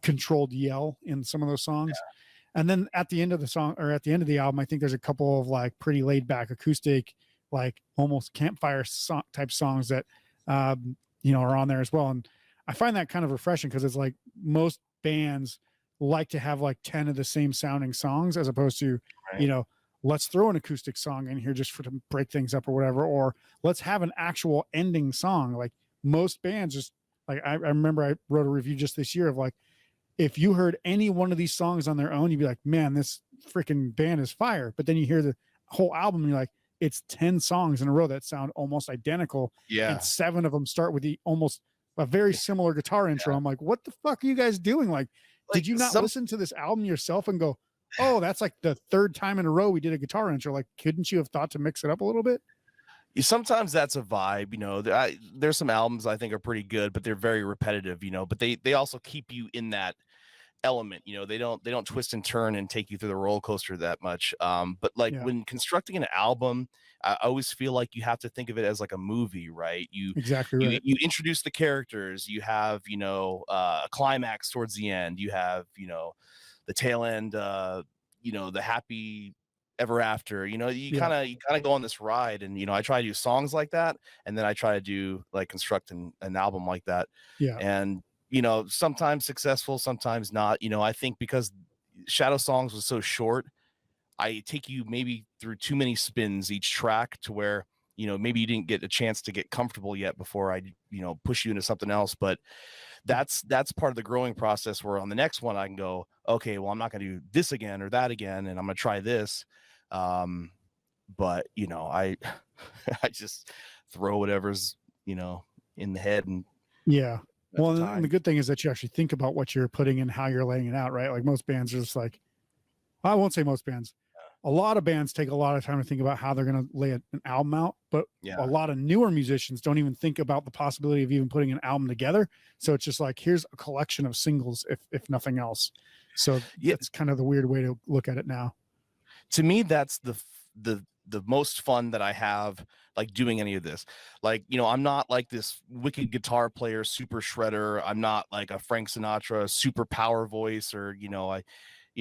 controlled yell in some of those songs. Yeah. And then at the end of the song, or at the end of the album, I think there's a couple of like pretty laid back acoustic, like almost campfire type songs that, you know, are on there as well. And I find that kind of refreshing, because it's like most bands like to have like 10 of the same sounding songs, as opposed to, you know, let's throw an acoustic song in here just to break things up or whatever, or let's have an actual ending song. Like most bands just like, I remember I wrote a review just this year of like, if you heard any one of these songs on their own, you'd be like, man, this freaking band is fire. But then you hear the whole album and you're like, it's 10 songs in a row that sound almost identical. Yeah. And 7 of them start with almost a very similar guitar intro. Yeah. I'm like, what the fuck are you guys doing? Like did you not listen to this album yourself and go, oh, that's like the 3rd time in a row we did a guitar intro? Like, couldn't you have thought to mix it up a little bit? Sometimes that's a vibe, you know. There's some albums I think are pretty good, but they're very repetitive, you know. But they also keep you in that element, you know. They don't twist and turn and take you through the roller coaster that much. But like when constructing an album, I always feel like you have to think of it as like a movie, right? Exactly right. You introduce the characters, you have, you know, a climax towards the end, you have, you know, the tail end, you know, the happy ever after, you know, you kind of go on this ride. And, you know, I try to do songs like that, and then I try to do like construct an album like that. Yeah. And, you know, sometimes successful, sometimes not. You know, I think because Shadow Songs was so short, I take you maybe through too many spins each track, to where, you know, maybe you didn't get a chance to get comfortable yet before I, you know, push you into something else. But that's part of the growing process, where on the next one I can go, okay, well, I'm not going to do this again or that again, and I'm going to try this. But, you know, I just throw whatever's, you know, in the head. And well, and the good thing is that you actually think about what you're putting in, how you're laying it out, right? Like most bands are just like, I won't say most bands. A lot of bands take a lot of time to think about how they're going to lay an album out, but a lot of newer musicians don't even think about the possibility of even putting an album together. So it's just like, here's a collection of singles, if nothing else. So it's kind of the weird way to look at it now. To me, that's the most fun that I have, like, doing any of this. Like, you know, I'm not like this wicked guitar player, super shredder. I'm not like a Frank Sinatra super power voice, or, you know,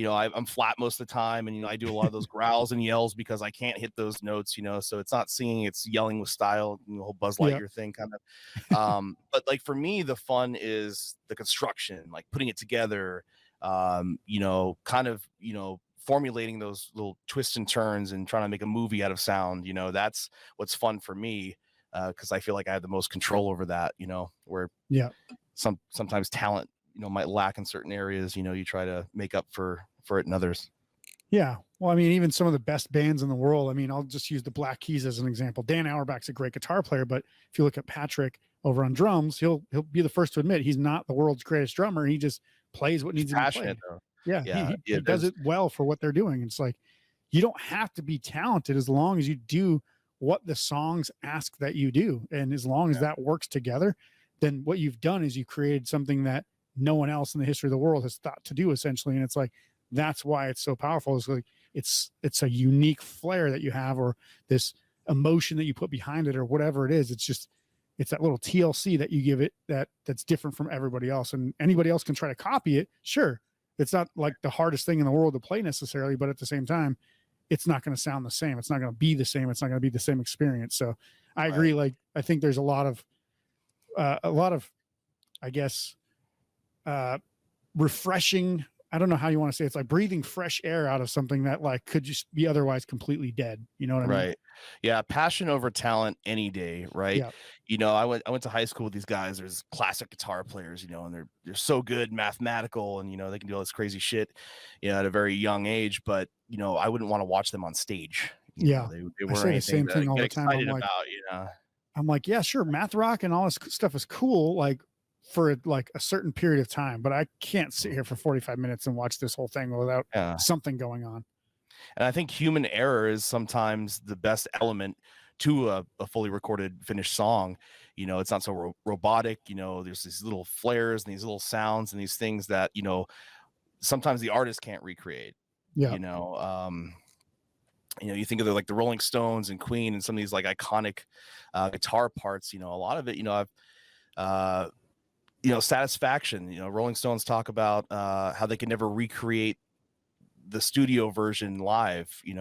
I'm flat most of the time, and, you know, I do a lot of those growls and yells because I can't hit those notes, you know. So it's not singing, it's yelling with style, you know, the whole Buzz Lightyear thing kind of. But like for me, the fun is the construction, like putting it together, you know, kind of, you know, formulating those little twists and turns and trying to make a movie out of sound. You know, that's what's fun for me, because I feel like I have the most control over that, you know, where sometimes talent, you know, might lack in certain areas. You know, you try to make up for it in others. Yeah. Well, I mean, even some of the best bands in the world, I mean, I'll just use the Black Keys as an example. Dan Auerbach's a great guitar player, but if you look at Patrick over on drums, he'll be the first to admit he's not the world's greatest drummer. He just plays what needs to be played. Though. He does it well for what they're doing. It's like, you don't have to be talented as long as you do what the songs ask that you do. And as long as that works together, then what you've done is you created something that no one else in the history of the world has thought to do, essentially. And it's like, that's why it's so powerful. It's like, it's a unique flair that you have, or this emotion that you put behind it, or whatever it is. It's that little TLC that you give it that's different from everybody else. And anybody else can try to copy it. Sure. It's not like the hardest thing in the world to play necessarily, but at the same time, it's not going to sound the same. It's not going to be the same. It's not going to be the same experience. So I agree. Like, I think there's a lot of, I guess, refreshing. I don't know how you want to say it. It's like breathing fresh air out of something that like could just be otherwise completely dead. You know what I mean? Right. Yeah. Passion over talent any day. Right. Yeah. You know, I went to high school with these guys. There's classic guitar players, you know, and they're so good, mathematical, and, you know, they can do all this crazy shit, you know, at a very young age. But, you know, I wouldn't want to watch them on stage. Yeah. They I weren't say the anything same to thing all get the time. excited about, I'm like, yeah, sure, math rock and all this stuff is cool, like for like a certain period of time, but I can't sit here for 45 minutes and watch this whole thing without Yeah. something going on. And I think human error is sometimes the best element to a fully recorded finished song. It's not so robotic. There's these little flares and these little sounds and these things that sometimes the artist can't recreate. Yeah. You think of the Rolling Stones and Queen and some of these like iconic guitar parts. A lot of it, I've Satisfaction. Rolling Stones talk about how they can never recreate the studio version live. It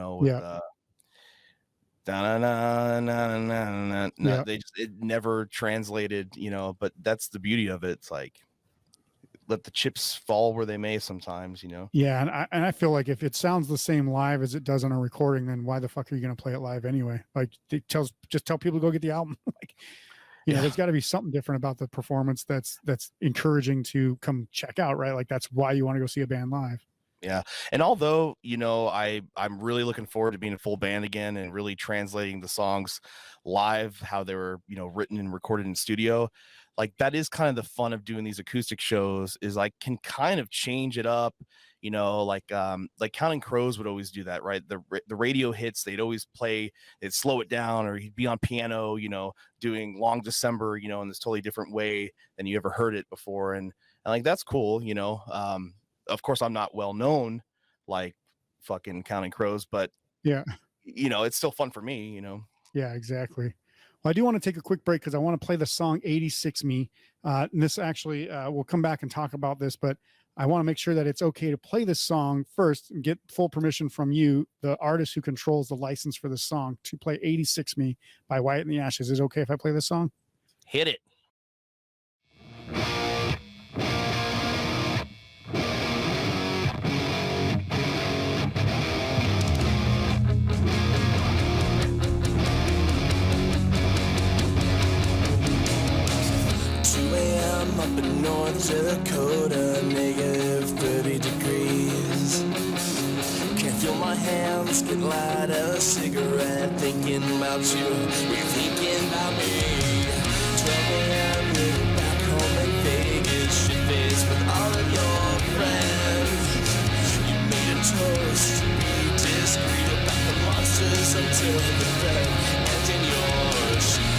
never translated. But that's the beauty of it. It's like, let the chips fall where they may sometimes. Yeah, and I feel like if it sounds the same live as it does on a recording, then why the fuck are you going to play it live anyway? Like, just tell people to go get the album. Like, there's got to be something different about the performance that's encouraging to come check out, right? Like, that's why you want to go see a band live. Yeah. And although, I'm really looking forward to being a full band again and really translating the songs live, how they were, written and recorded in studio. Like, that is kind of the fun of doing these acoustic shows, is I can kind of change it up, like Counting Crows would always do that, right? The radio hits, they'd always play, they'd slow it down, or he'd be on piano, doing Long December, in this totally different way than you ever heard it before. And like, that's cool. Of course, I'm not well known like fucking Counting Crows, but yeah, it's still fun for me, Yeah, exactly. Well, I do want to take a quick break because I want to play the song 86 Me. And this actually, we'll come back and talk about this, but I want to make sure that it's okay to play this song first and get full permission from you, the artist who controls the license for this song, to play 86 Me by Wyatt and the Ashes. Is it okay if I play this song? Hit it. 2 a.m. up in North Dakota, negative 30 degrees. Can't feel my hands, get light as a cigarette. Thinking about you, you're thinking about me. 12 a.m. you're back home in Vegas, shit faced with all of your friends. You made a toast, be discreet about the monsters until the bed ends in your sheets.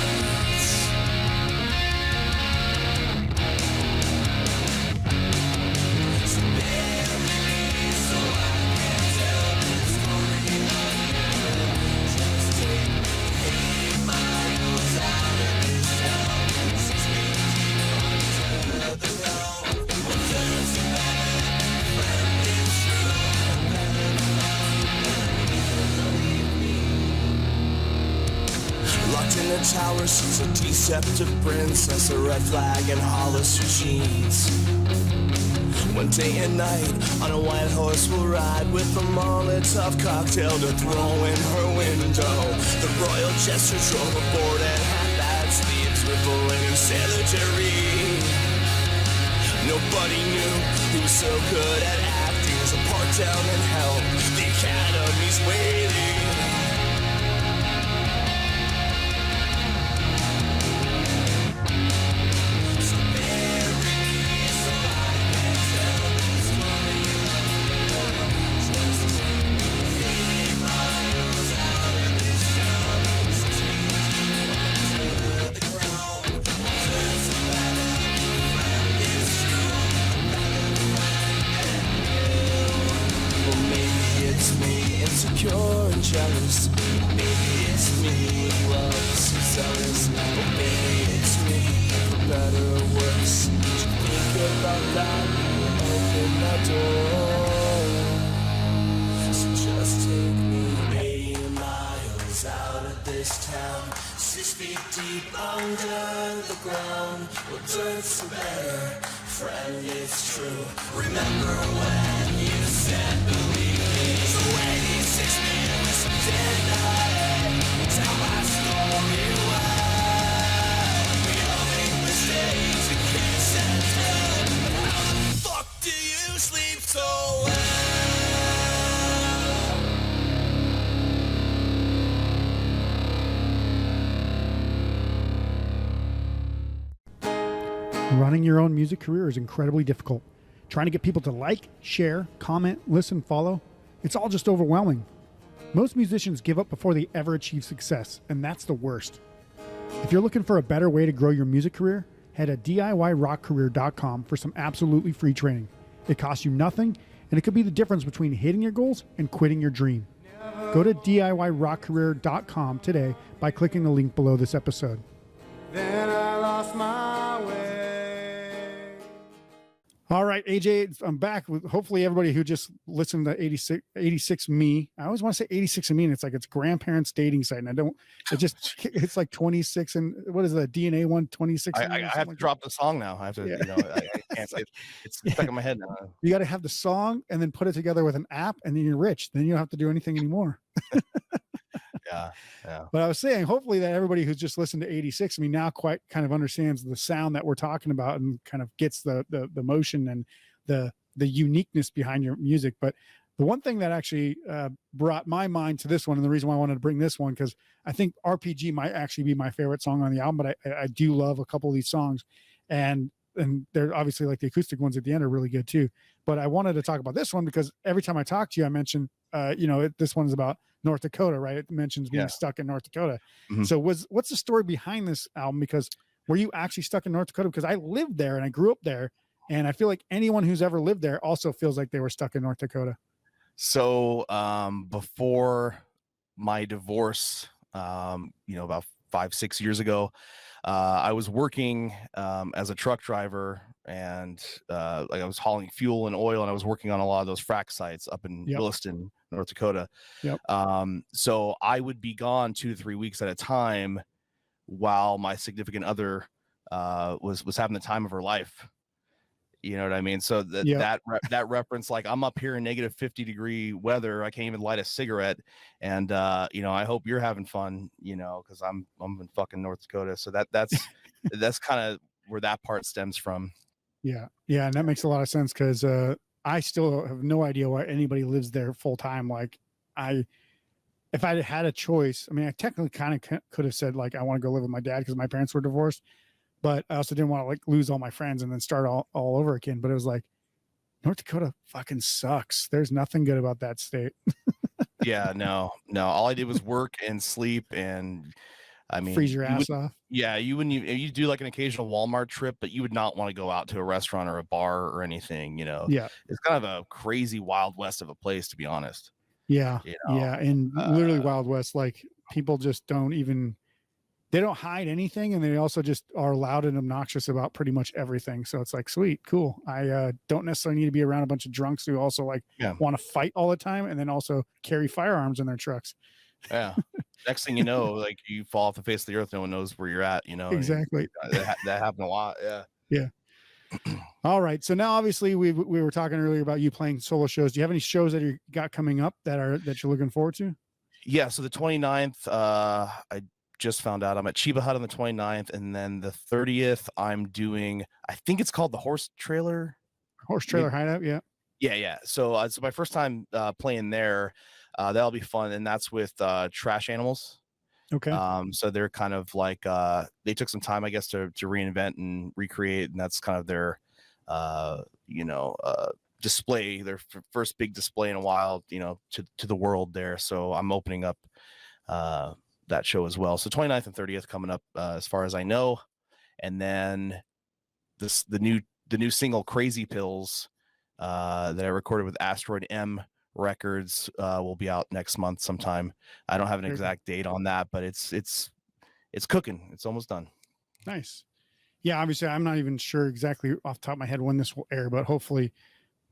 Locked in the tower, she's a deceptive princess, a red flag and Hollis jeans. One day and night, on a white horse we'll ride, with a Molotov cocktail to throw in her window. The royal jester drove aboard and half-bad sleeves, rippling in Sailor Jerry. Nobody knew he was so good at acting. There's a part down in hell, the academy's waiting. Insecure and jealous. Maybe it's me who loves and zealous. Or maybe it's me, for better or worse. Just think about that when you open that door. So just take me 80 miles out of this town, 6 feet deep under the ground. Well, dirt's the better friend, it's true. Remember when you said believe me? So 86 me with some dead night. Tell my story well. We all make mistakes and kiss and tell. How the fuck do you sleep? 'Cause Running your own music career is incredibly difficult. Trying to get people to like, share, comment, listen, follow, it's all just overwhelming. Most musicians give up before they ever achieve success, and that's the worst. If you're looking for a better way to grow your music career, head to DIYrockcareer.com for some absolutely free training. It costs you nothing, and it could be the difference between hitting your goals and quitting your dream. Go to DIYrockcareer.com today by clicking the link below this episode. Then I lost my way. All right, AJ, I'm back with hopefully everybody who just listened to 86 Me. I always want to say 86 and Me, and it's like it's grandparents dating site. And it's like 26 and what is that DNA one, 26? I have to drop the song now. I have to, I can't say it's stuck in my head now. You got to have the song and then put it together with an app, and then you're rich. Then you don't have to do anything anymore. Yeah. But I was saying, hopefully that everybody who's just listened to 86, now quite kind of understands the sound that we're talking about and kind of gets the motion and the uniqueness behind your music. But the one thing that actually brought my mind to this one, and the reason why I wanted to bring this one, because I think RPG might actually be my favorite song on the album, but I do love a couple of these songs, and they're obviously like the acoustic ones at the end are really good too. But I wanted to talk about this one because every time I talk to you, I mention, this one's about North Dakota, right? It mentions being stuck in North Dakota. Mm-hmm. So what's the story behind this album? Because were you actually stuck in North Dakota? Because I lived there and I grew up there, and I feel like anyone who's ever lived there also feels like they were stuck in North Dakota. So before my divorce, about 5-6 years ago, I was working as a truck driver, and I was hauling fuel and oil, and I was working on a lot of those frac sites up in Williston, North Dakota. Yep. So I would be gone 2 to 3 weeks at a time while my significant other was having the time of her life. You know what I mean? So that reference, like, I'm up here in negative 50-degree weather. I can't even light a cigarette. And, I hope you're having fun, because I'm in fucking North Dakota. So that's kind of where that part stems from. Yeah. Yeah. And that makes a lot of sense because I still have no idea why anybody lives there full time. Like if I had a choice, I technically kind of could have said, like, I want to go live with my dad because my parents were divorced. But I also didn't want to like lose all my friends and then start all over again. But it was like, North Dakota fucking sucks. There's nothing good about that state. Yeah, no. All I did was work and sleep, and freeze your ass off. Yeah, you do like an occasional Walmart trip, but you would not want to go out to a restaurant or a bar or anything. Yeah, it's kind of a crazy Wild West of a place, to be honest. Yeah, yeah, and literally Wild West. Like, people just they don't hide anything, and they also just are loud and obnoxious about pretty much everything. So it's like, sweet, cool. I don't necessarily need to be around a bunch of drunks who also want to fight all the time and then also carry firearms in their trucks. Yeah. Next thing you know, like, you fall off the face of the earth, no one knows where you're at. Exactly. That happened a lot. Yeah. All right. So now, obviously, we were talking earlier about you playing solo shows. Do you have any shows that you got coming up that you're looking forward to? Yeah. So the 29th, I just found out I'm at Chiba Hut on the 29th, and then the 30th I'm doing, I think it's called the Horse Trailer Hideout. Yeah. So it's my first time playing there. That'll be fun, and that's with Trash Animals. Okay. So they're kind of like they took some time, I guess, to reinvent and recreate, and that's kind of their display, their first big display in a while, to the world there. So I'm opening up that show as well. So 29th and 30th coming up, as far as I know. And then the new single Crazy Pills that I recorded with Asteroid M Records will be out next month sometime. I don't have an exact date on that, but it's cooking. It's almost done. Nice. Yeah, obviously I'm not even sure exactly off the top of my head when this will air, but hopefully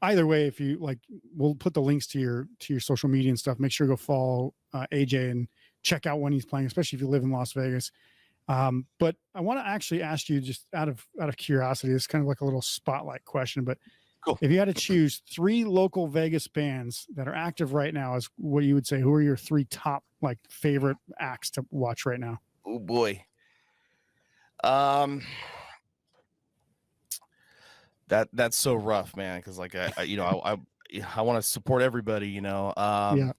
either way, if you like, we'll put the links to your social media and stuff. Make sure to go follow AJ and check out when he's playing, especially if you live in Las Vegas. But I want to actually ask you, just out of curiosity, it's kind of like a little spotlight question, but cool. If you had to choose 3 local Vegas bands that are active right now, is what you would say, who are your 3 top like favorite acts to watch right now? Oh boy. That's so rough, man. Cause like, I want to support everybody, Yeah.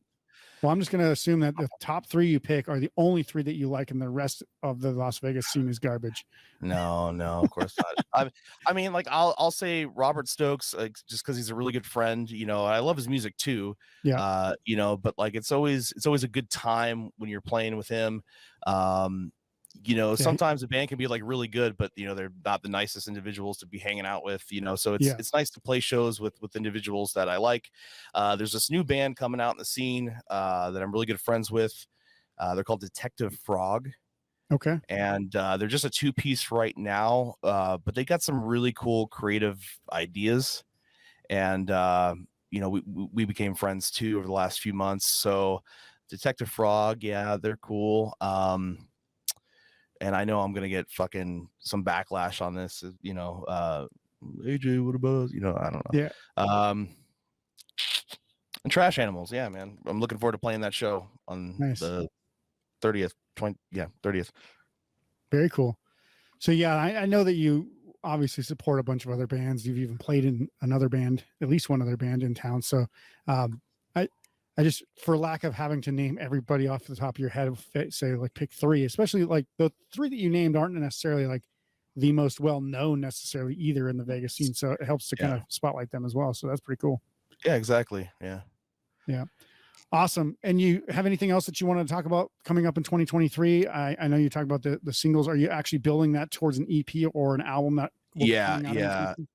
Well, I'm just going to assume that the top 3 you pick are the only 3 that you like, and the rest of the Las Vegas scene is garbage. No, of course not. I mean, like I'll say Robert Stokes, just because he's a really good friend. You know, I love his music too. Yeah. You know, but like it's always a good time when you're playing with him. You know, sometimes a band can be like really good, but you know, they're not the nicest individuals to be hanging out with, you know, so it's nice to play shows with individuals that I like. There's this new band coming out in the scene that I'm really good friends with. They're called Detective Frog. Okay. And they're just a 2-piece right now, but they got some really cool creative ideas. And you know, we became friends too over the last few months. So Detective Frog, yeah, they're cool. And I know I'm gonna get fucking some backlash on this, you know. AJ, what about, you know, I don't know. Yeah. And Trash Animals, yeah, man. I'm looking forward to playing that show on the 30th. 30th. Very cool. So yeah, I know that you obviously support a bunch of other bands. You've even played in another band, at least one other band in town. So I just, for lack of having to name everybody off the top of your head, say like pick 3, especially like the 3 that you named aren't necessarily like the most well-known necessarily either in the Vegas scene. So it helps to kind of spotlight them as well. So that's pretty cool. Yeah, exactly. Yeah. Awesome. And you have anything else that you want to talk about coming up in 2023? I know you talked about the singles. Are you actually building that towards an EP or an album that will be coming out in the future?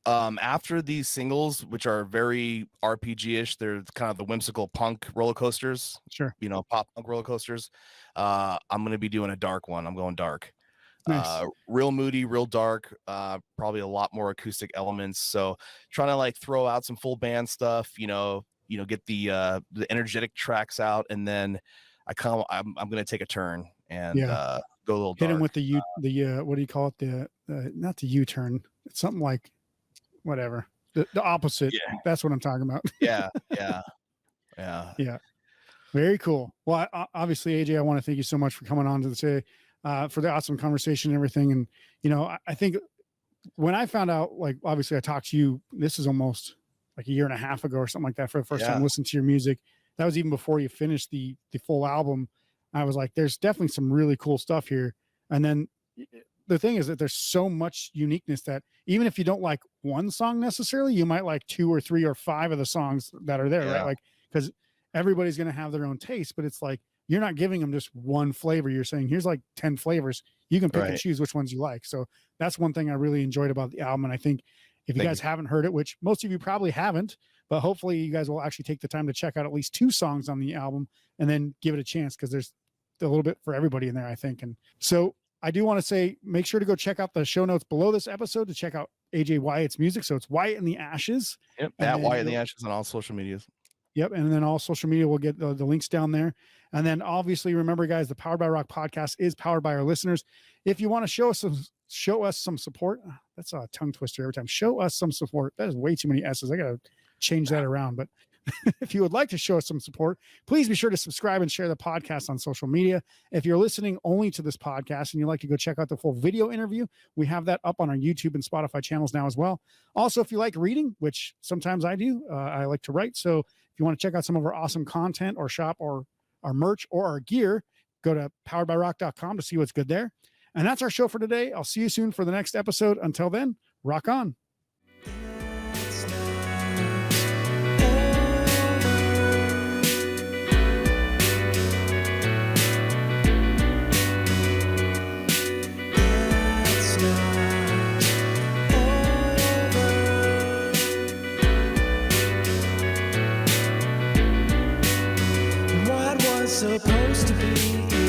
After these singles, which are very RPG-ish, they're kind of the whimsical punk roller coasters. Sure. You know, pop punk roller coasters. I'm going to be doing a dark one. I'm going dark. Nice. Real moody, real dark, probably a lot more acoustic elements. So trying to like throw out some full band stuff, you know, get the energetic tracks out, and then I'm going to take a turn and go a little dark. Hit him with the what do you call it? The not the U-turn. It's something like whatever. The opposite. Yeah. That's what I'm talking about. Yeah. Very cool. Well, obviously, AJ, I want to thank you so much for coming on to say for the awesome conversation and everything. And you know, I think when I found out, like, obviously, I talked to you. This is almost like a year and a half ago or something like that for the first time listening to your music. That was even before you finished the full album. I was like, there's definitely some really cool stuff here. And then the thing is that there's so much uniqueness that even if you don't like one song necessarily, you might like 2 or 3 or 5 of the songs that are there, right? Like, because everybody's going to have their own taste, but it's like, you're not giving them just one flavor. You're saying, here's like 10 flavors. You can pick and choose which ones you like. So that's one thing I really enjoyed about the album. And I think if you guys haven't heard it, which most of you probably haven't, but hopefully you guys will actually take the time to check out at least 2 songs on the album and then give it a chance, because there's a little bit for everybody in there, I think. And so I do want to say, make sure to go check out the show notes below this episode to check out AJ Wyatt's music. So it's Wyatt in the Ashes. Yep. At Wyatt in the Ashes on all social medias. Yep. And then all social media, we'll get the links down there. And then obviously remember, guys, the Powered by Rock podcast is powered by our listeners. If you want to show us some support, that's a tongue twister every time. Show us some support. That is way too many S's. I got to change that around. But if you would like to show us some support, please be sure to subscribe and share the podcast on social media. If you're listening only to this podcast and you'd like to go check out the full video interview, we have that up on our YouTube and Spotify channels now as well. Also, if you like reading, which sometimes I do, I like to write. So if you want to check out some of our awesome content or shop or our merch or our gear, go to poweredbyrock.com to see what's good there. And that's our show for today. I'll see you soon for the next episode. Until then, rock on. Supposed to be